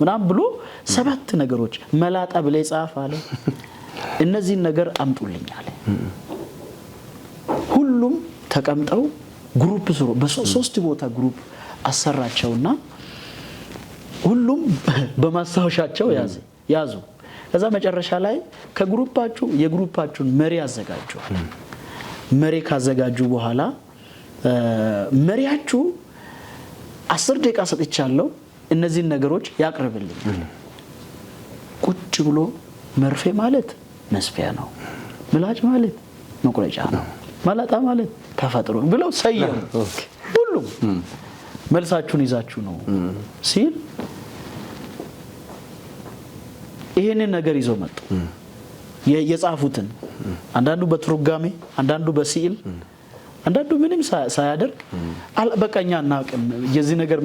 ምናም ብሎ 7 ነገሮች መላጣ ብለ ጻፍ አለ እነዚህ ነገር አምጡልኝ አለ ሁሉም ተቀምጠው ግሩፕ ስሩ በሶስት ቦታ ግሩፕ አሰራቸውና ሁሉም በማሳወሻቸው ያዙ ከዛ መጨረሻ ላይ ከግሩፓችሁ የግሩፓችሁን መሪ አዘጋጁ መሪ ካዘጋጁ በኋላ መሪያችሁ 10 ደቂቃ ሰጥቻለሁ እነዚህ ነገሮች ያቀርብልኝ ቁጭ ብሎ መርፌ ማለት መስፊያ ነው ምላጭ ማለት መቁረጫ ነው ማላጣ ማለት ተፈጥሮ ብለው ሰየው ሁሉም መልሳችሁን ይዛችሁ ነው ሲል ይሄንን ነገር ይዘው መጡ የጻፉትን አንዳንዱ በትርጓሜ አንዳንዱ በስዕል አንዳንዱ ምንም ሳያደርግ በቃኛ እናቀም የዚህ ነገር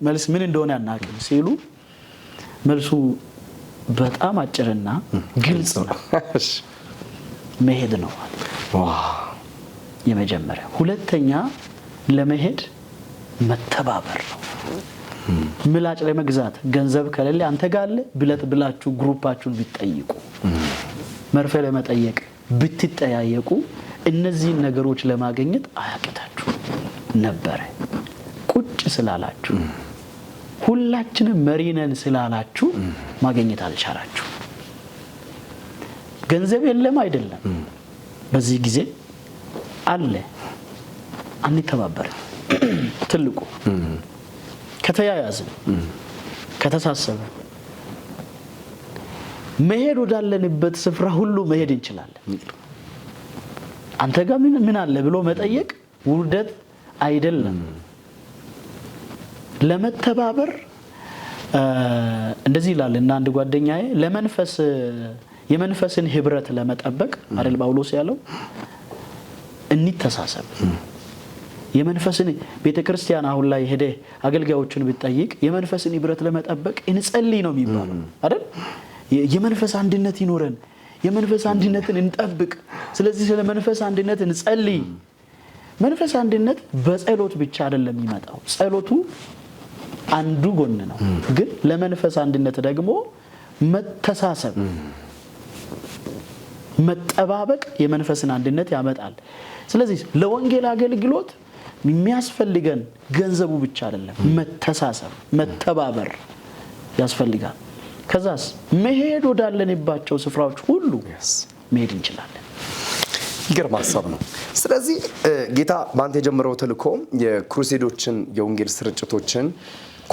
መልስ ምን እንደሆነ ያናቀም ሲሉ መልሱ በጣም አጭርና ግልጽ ነው መሄድ ነው የመጀመሪያ ሁለተኛ ለመሄድ መተባበር ነው ምላጭ ለመግዛት ገንዘብ ከሌለ አንተ ጋር ብለት ብላችሁ ግሩፓችሁን ቢጠይቁ መርፌ ለመጠየቅ ብትጠያየቁ እነዚህ ነገሮች ለማግኘት አያቀታችሁ ነበር ቁጭ ስላላችሁ ሁላችንም መሪነን ስላላችሁ ማግኘት አልቻላችሁ ገንዘብ የለም አይደለም በዚህ ጊዜ አለ አንተባበር ትልቁ ከተያያዝን ከተሳሰበ መሄድ ወዳለንበት ስፍራ ሁሉ መሄድ እንችላለን አንተ ጋር ምን አለ ብሎ መጠየቅ ውርደት አይደለም ለመተባበር እንደዚህ ይላል እና አንድ ጓደኛዬ ለመንፈስ የመንፈስን ህብረት ለመጠበቅ አይደል ጳውሎስ ያለው እንተሳሰብ የመንፈስን ቤተክርስቲያን አሁን ላይ ሄደ አገልጋዮችን ቢጠይቅ የመንፈስን ህብረት ለመጠበቅ እንጸልይ ነው የሚባለው አይደል የመንፈስ አንድነት ይኖረን የመንፈስ አንድነትን እንጠብቅ ስለዚህ ስለ መንፈስ አንድነት እንጸልይ መንፈስ አንድነት በጸሎት ብቻ አይደለም የሚመጣው ጸሎቱ አንዱ ጎን ነው ግን ለመንፈስ አንድነት ደግሞ መተሳሰብ መጠባበቅ የመንፈስን አንድነት ያመጣል ስለዚህ ለወንጌል አገልግሎት የሚያስፈልገን ገንዘቡ ብቻ አይደለም መተሳሰብ መተባበር ያስፈልጋል ከዛስ መሄድ ወዳለንባቸው ስፍራዎች ሁሉ መሄድ እንችላለን ይገርም ሐሳብ ነው ስለዚህ ጌታ ባንተ የጀመረው ተልእኮ የክሩሴዶችን የወንጌል ስርጭቶችን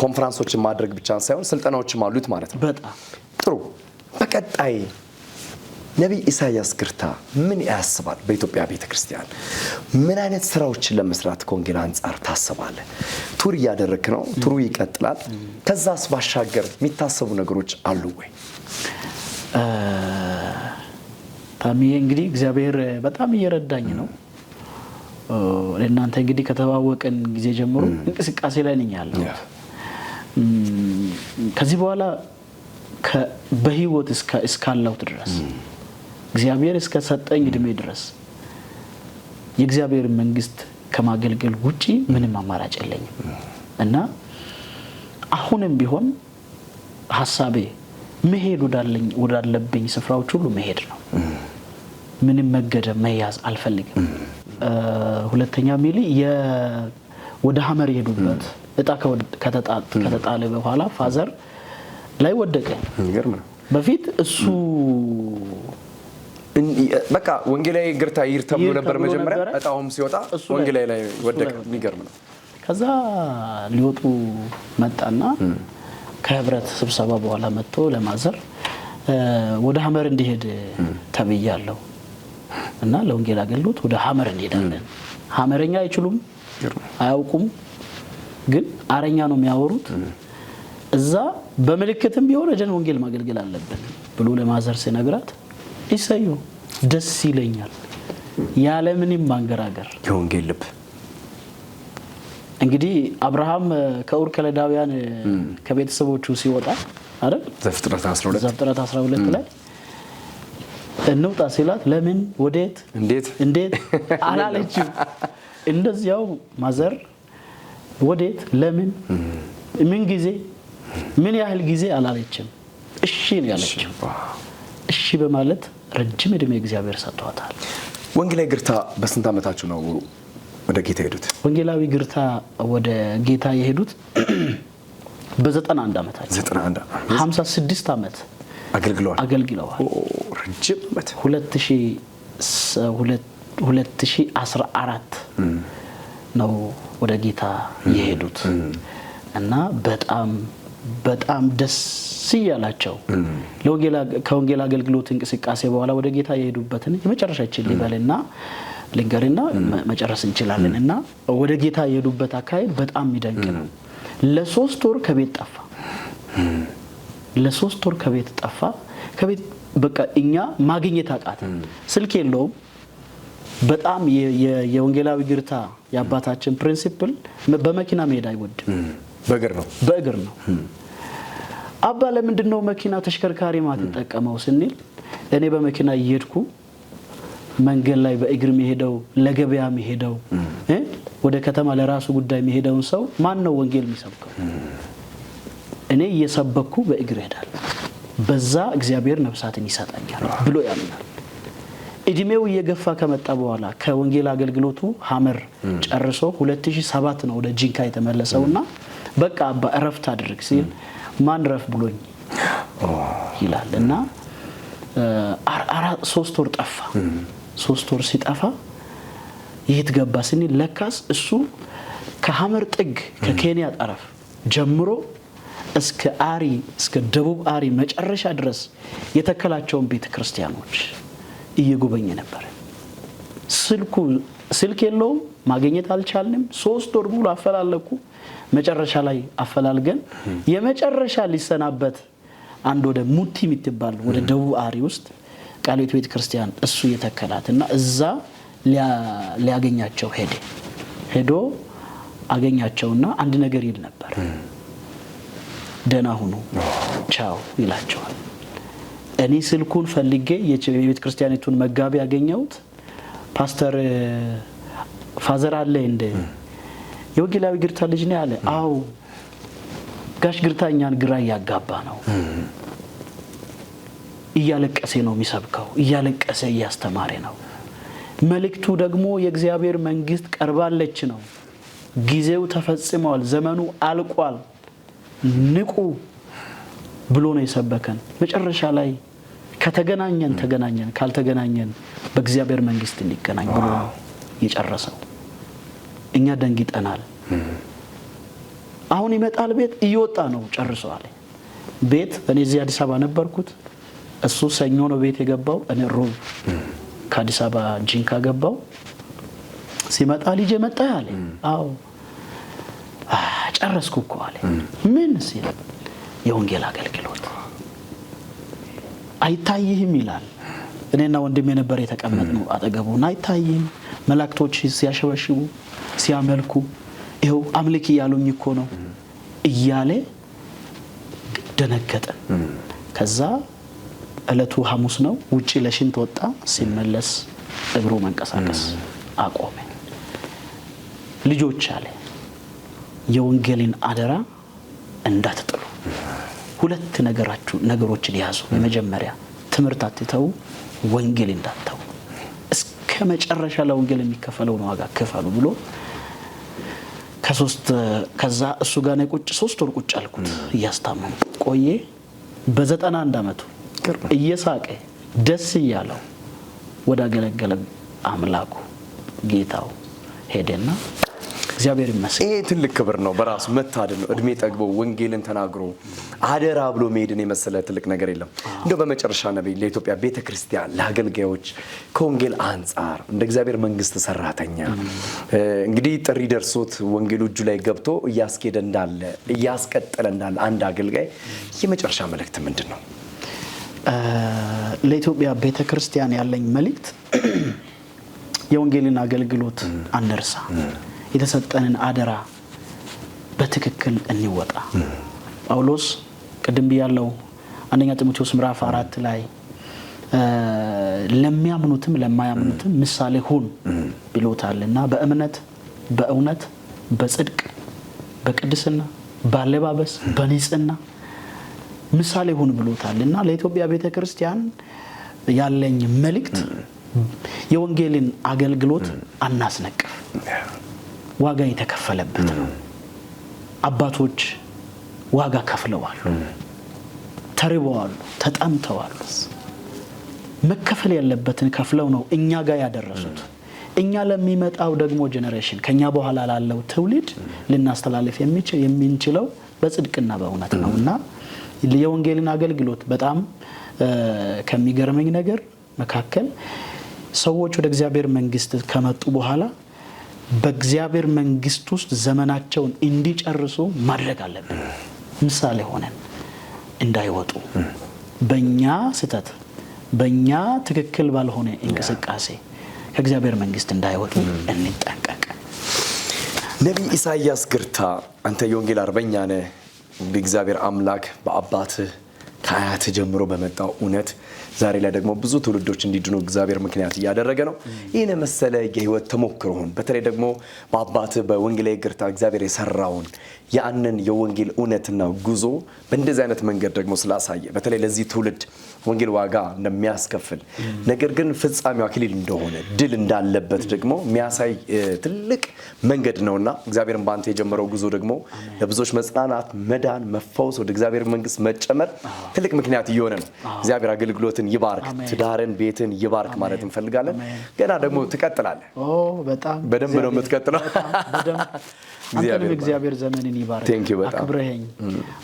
ኮንፈረንሶችን ማድረግ ብቻ ሳይሆን ስልጠናዎችም አሉት ማለት ነው በጣም ጥሩ በቀጣይ ነብይ ኢሳያስ ግርታ ምን ያስባል በኢትዮጵያ ቤተክርስቲያን ምን አይነት ስራዎችን ለመስራት ከወንጌል አንፃር ታስባለ ቱር ያደረክ ነው ቱሩ ይቀጥላል ከዛስ ባሻገር የሚታሰቡ ነገሮች አሉ ወይ ታሚዬ እንግዲህ እግዚአብሔር በጣም እየረዳኝ ነው ለእናንተ እንግዲህ ከተዋወቀን ጊዜ ጀምሮ እንቅስቃሴ ላይ ነኝ ያለው ከዚህ በኋላ በህይወት እስካለው ድረስ እግዚአብሔር እስከ ሰጠኝ እድሜ ድረስ የእግዚአብሔር መንግስት ከማገልገል ውጪ ምንም አማራጭ የለኝም እና አሁንም ቢሆን ሐሳቤ መሄድ ወዳለብኝ ስፍራዎች ሁሉ መሄድ ነው ምንም መገደብ መያዝ አልፈልግም ሁለተኛ ሚሊ ወደ ሐመር የሄዱበት እጣ ከተጣለ በኋላ ፋዘር ላይ ወደቀ ይገርም ነው በፊት እሱ በቃ ወንጌላዊ ግርታ ይር ተብሎ ነበር መጀመሪያ እጣውም ሲወጣ ወንጌላዊ ላይ ወደቀ የሚገርም ነው ከዛ ሊወጡ መጣና ከህብረት ስብሰባ በኋላ መጥቶ ለማዘር ወደ ሐመር እንዲሄድ ተብያለሁ እና ለወንጌል አገልግሎት ወደ ሐመር እንሄዳለን ሐመረኛ አይችሉም አያውቁም ግን አረኛ ነው የሚያወሩት እዛ በመልእክትም ቢሆን እጀን ወንጌል ማገልገል አለበት ብሎ ለማዘር ሲነግራት ይሰዩ ደስ ይለኛል ያለ ምንም ማንገራገር የወንጌል ልብ እንግዲህ አብርሃም ከኡር ከለዳውያን ከቤተሰቦቹ ሲወጣ አይደል ዘፍጥረት 12 ላይ እንውጣ ሲላት ለምን ወዴት እንዴት አላለችም እንደዚያው ማዘር ወዴት ለምን ምን ጊዜ ምን ያህል ጊዜ አላለችም እሺ ነው ያለችው እሺ በማለት ረጅም እድሜ እግዚአብሔር ሰጥቷታል ወንጌላዊ ግርታ በስንት አመታችሁ ነው ወደ ጌታ የሄዱት ወንጌላዊ ግርታ ወደ ጌታ የሄዱት በ91 አመታቸው 56 አመት አገልግለዋል ረጅም አመት 2014 ነው ወደ ጌታ የሄዱት እና በጣም ደስ ይያላቸው ከወንጌል አገልግሎት እንቅስቃሴ በኋላ ወደ ጌታ የሄዱበትን የመጨረሻችን ሊበልና ልንገርና መጨረስ እንችላለን እና ወደ ጌታ የሄዱበት አካሄድ በጣም ይደንቅ ነው ለ3 ወር ከቤት ጠፋ ከቤት በቃ እኛ ማግኘት አቃተ ስልክ የለውም በጣም የወንጌላዊ ግርታ ያባታችን ፕሪንሲፕል በመኪና መሄድ አይወድም በእግር ነው አባ ለምንድነው መኪና ተሽከርካሪ ማትጠቀመው ስንል እኔ በመኪና እየሄድኩ መንገድ ላይ በእግር መሄደው ለገበያ መሄደው ወደ ከተማ ለራሱ ጉዳይ መሄደውን ሰው ማን ነው ወንጌል የሚሰብከው እኔ እየሰበኩ በእግር ሄዳለሁ በዛ እግዚአብሔር ነፍሳትን ይሰጣኛል ብሎ ያምናል እድሜው እየገፋ ከመጣ በኋላ ከወንጌል አገልግሎቱ ሐመር ጨርሶ 2007 ነው ወደ ጂንካ የተመለሰውና በቃ አባ እረፍት አድርግ ሲል ማን ረፍ ብሎኝ ይላልና 3 ወር ጠፋ 3 ወር ሲጠፋ ይሄት ገባ ስንል ለካስ እሱ ከሐመር ጥግ ከኬንያ ጠረፍ ጀምሮ እስከ ደቡብ አሪ መጨረሻ ድረስ የተከላቸውን ቤተክርስቲያኖች እየጎበኘ ነበር ስልክ የለውም ማግኘት አልቻልንም 3 ወር ሙሉ አፈላለኩ መጨረሻ ላይ አፈላልገን የመጨረሻ ሊሰናበት አንድ ወደ ሙቲ የምትባል ወደ ደቡብ አሪ ውስጥ ቃልዮት ቤተክርስቲያን እሱ የተከላትና እዛ ሊያገኛቸው ሄዶ አገኛቸውና አንድ ነገር ይል ነበር። ደህና ሁኑ ቻው ይላቸዋል። እኔ ስልኩን ፈልጌ የቤተ ክርስቲያኒቱን መጋቢ ያገኘሁት ፓስተር ፋዘር አለ እንደ የወንጌላዊ ግርታ ልጅ ነው አለ። አው ጋሽ ግርታኛን ግራ ያጋባ ነው። እያለቀሰ ነው የሚሰብከው፣ እያለቀሰ እያስተማረ ነው። መልእክቱ ደግሞ የእግዚአብሔር መንግስት ቀርባለች ነው። ጊዜው ተፈጽሟል፣ ዘመኑ አልቋል፣ ንቁ ብሎ ነው የሰበከን። መጨረሻ ላይ ከተገናኘን ተገናኘን፣ ካልተገናኘን በእግዚአብሔር መንግስት እንገናኝ ብሎ የጨረሰው። እኛ ደንግጠናል። አሁን ይመጣል ቤት እየወጣ ነው ጨርሷል። ቤት እኔ እዚህ አዲስ አበባ ነበርኩት። እሱ ሰኞ ነው ቤት የገባው። እኔ ሮብ ከአዲስ አበባ ጂንካ ገባው። ሲመጣ ልጅ መጣ አለ። አዎ ጨረስኩ እኮ አለ። ምን ሲል የወንጌል አገልግሎት አይታይህም ይላል። እኔና ወንድሜ ነበር የተቀመጥነው አጠገቡና አይታይህም መላእክቶች ሲያሸበሽቡ ሲያመልኩ ይኸው አምልክ እያሉኝ እኮ ነው እያለ ደነገጠን። ከዛ እለቱ ሐሙስ ነው። ውጪ ለሽንት ወጣ። ሲመለስ እግሩ መንቀሳቀስ አቆመ። ልጆች አለ የወንጌልን አደራ እንዳትጥሉ፣ ሁለት ነገሮችን ያዙ። የመጀመሪያ ትምህርት አትተው፣ ወንጌል እንዳትተው፣ እስከ መጨረሻ ለወንጌል የሚከፈለውን ዋጋ ክፈሉ ብሎ ከዛ እሱ ጋር ነው ቁጭ 3 ወር ቁጭ አልኩት። እያስታመመ ቆየ። በ91 አመቱ እየሳቀ ደስ እያለው ወደ አገለገለ አምላኩ ጌታው ሄደና እግዚአብሔር ይመስገን። ይሄ ትልቅ ክብር ነው በራሱ መታደል ነው። እድሜ ጠግቦ ወንጌልን ተናግሮ አደራ ብሎ መሄድን የመሰለ ትልቅ ነገር የለም። እንደው በመጨረሻ ነብይ ለኢትዮጵያ ቤተክርስቲያን ለአገልጋዮች ከወንጌል አንፃር እንደ እግዚአብሔር መንግስት ሰራተኛ እንግዲህ ጥሪ ደርሶት ወንጌሉ እጁ ላይ ገብቶ እያስኬደ እንዳለ እያስቀጠለ እንዳለ አንድ አገልጋይ የመጨረሻ መልእክት ምንድነው? ለኢትዮጵያ ቤተክርስቲያን ያለኝ መልእክት የወንጌልን አገልግሎት አንርሳ። የተሰጠንን አደራ በትክክል እንወጣ። ጳውሎስ ቅድም ብያለው አንደኛ ጢሞቴዎስ ምዕራፍ 4 ላይ ለሚያምኑትም ለማያምኑትም ምሳሌ ሁን ብሎታልና በእምነት በእውነት በጽድቅ በቅድስና ባለባበስ በንጽህና ምሳሌ ሁን ብሎታልና ለኢትዮጵያ ቤተክርስቲያን ያለኝ መልእክት የወንጌልን አገልግሎት አናስነቅፍ። ዋጋ የተከፈለበት ነው። አባቶች ዋጋ ከፍለዋል፣ ተርበዋል፣ ተጠምተዋል። መከፈል ያለበትን ከፍለው ነው እኛ ጋር ያደረሱት። እኛ ለሚመጣው ደግሞ ጄኔሬሽን ከኛ በኋላ ላለው ትውልድ ልናስተላልፍ የምንችለው በጽድቅና በእውነት ነውና የወንጌልን አገልግሎት በጣም ከሚገርመኝ ነገር መካከል ሰዎች ወደ እግዚአብሔር መንግስት ከመጡ በኋላ በእግዚአብሔር መንግስት ውስጥ ዘመናቸውን እንዲጨርሱ ማድረግ አለብን። ምሳሌ ሆነን እንዳይወጡ በእኛ ስተት በእኛ ትክክል ባልሆነ እንቅስቃሴ ከእግዚአብሔር መንግስት እንዳይወጡ እንጠንቀቅ። ነቢይ ኢሳያስ ግርታ አንተ የወንጌል አርበኛ ነህ። በእግዚአብሔር አምላክ በአባትህ ከአያትህ ጀምሮ በመጣው እውነት ዛሬ ላይ ደግሞ ብዙ ትውልዶች እንዲድኑ እግዚአብሔር ምክንያት እያደረገ ነው። ይህን መሰለ የህይወት ተሞክሮን በተለይ ደግሞ በአባትህ በወንጌላዊ ግርታ እግዚአብሔር የሰራውን ያንን የወንጌል እውነትና ጉዞ በእንደዚህ አይነት መንገድ ደግሞ ስላሳየ በተለይ ለዚህ ትውልድ ወንጌል ዋጋ እንደሚያስከፍል ነገር ግን ፍጻሜው አክሊል እንደሆነ ድል እንዳለበት ደግሞ የሚያሳይ ትልቅ መንገድ ነውና እግዚአብሔርን ባንተ የጀመረው ጉዞ ደግሞ ለብዙዎች መጽናናት፣ መዳን፣ መፈወስ ወደ እግዚአብሔር መንግስት መጨመር ትልቅ ምክንያት እየሆነ ነው። እግዚአብሔር አገልግሎትን ይባርክ፣ ትዳርን፣ ቤትን ይባርክ ማለት እንፈልጋለን። ገና ደግሞ ትቀጥላለህ። በጣም በደንብ ነው የምትቀጥለው። አንተንም እግዚአብሔር ዘመንን ይባርክ። አክብረኸኝ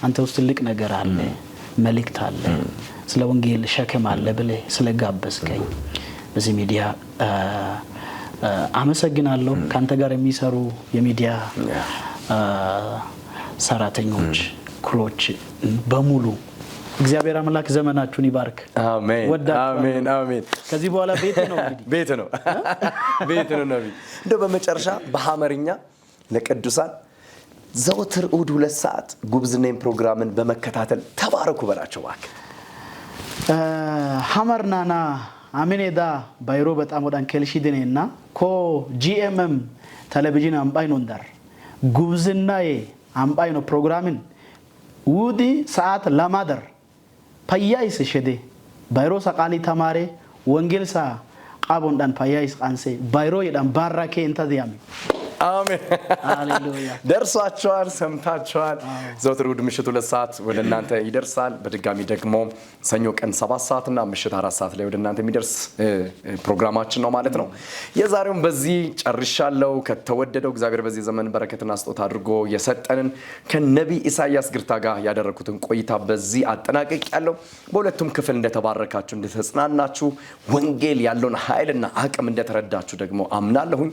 አንተ ውስጥ ትልቅ ነገር አለ፣ መልእክት አለ፣ ስለ ወንጌል ሸክም አለ ብለህ ስለጋበዝከኝ በዚህ ሚዲያ አመሰግናለሁ። ካንተ ጋር የሚሰሩ የሚዲያ ሰራተኞች ክሮች በሙሉ እግዚአብሔር አምላክ ዘመናችሁን ይባርክ። አሜን አሜን አሜን። ከዚህ በኋላ ቤት ነው እንግዲህ ቤት ነው ቤት ነው ነብይ። እንደው በመጨረሻ በሐመርኛ ለቅዱሳን ዘወትር እሑድ 2 ሰዓት ጉብዝናዬን ፕሮግራምን በመከታተል ተባረኩ በላቸው እባክህ። ሐመርናና አሜኔዳ ባይሮ በጣም ወዳን ከልሺድኔና ኮ ጂኤምኤም ቴሌቪዥን አምባይ ነው እንዳር ጉብዝናዬ አምባይ ነው ፕሮግራምን ውዲ ሰዓት ለማደር ፓያይስ ሸዴ ባይሮ ሰቃሊ ተማሬ ወንጌልሳ ቃቦንዳን ፓያይስ ቃንሴ ባይሮ የዳን ባራኬ እንታዲያሚ አሜን ሃሌሉያ። ደርሷቸዋል፣ ሰምታቸዋል። ዘወትር እሑድ ምሽት 2 ሰዓት ወደ እናንተ ይደርሳል። በድጋሚ ደግሞ ሰኞ ቀን 7 ሰዓት እና ምሽት 4 ሰዓት ላይ ወደ እናንተ የሚደርስ ፕሮግራማችን ነው ማለት ነው። የዛሬውን በዚህ ጨርሻለሁ። ከተወደደው እግዚአብሔር በዚህ ዘመን በረከትና ስጦታ አድርጎ የሰጠንን ከነቢይ ኢሳያስ ግርታ ጋር ያደረኩትን ቆይታ በዚህ አጠናቅቄያለሁ። በሁለቱም ክፍል እንደተባረካችሁ፣ እንደተጽናናችሁ፣ ወንጌል ያለውን ኃይልና አቅም እንደተረዳችሁ ደግሞ አምናለሁኝ።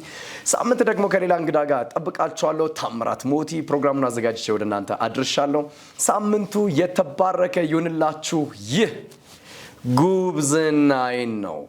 ሳምንት ደግሞ ከሌላ እንግዳ ጋር ጠብቃችኋለሁ። ታምራት ሞቲ ፕሮግራሙን አዘጋጅቼ ወደ እናንተ አድርሻለሁ። ሳምንቱ የተባረከ ይሁንላችሁ። ይህ ጉብዝናዬ ነው።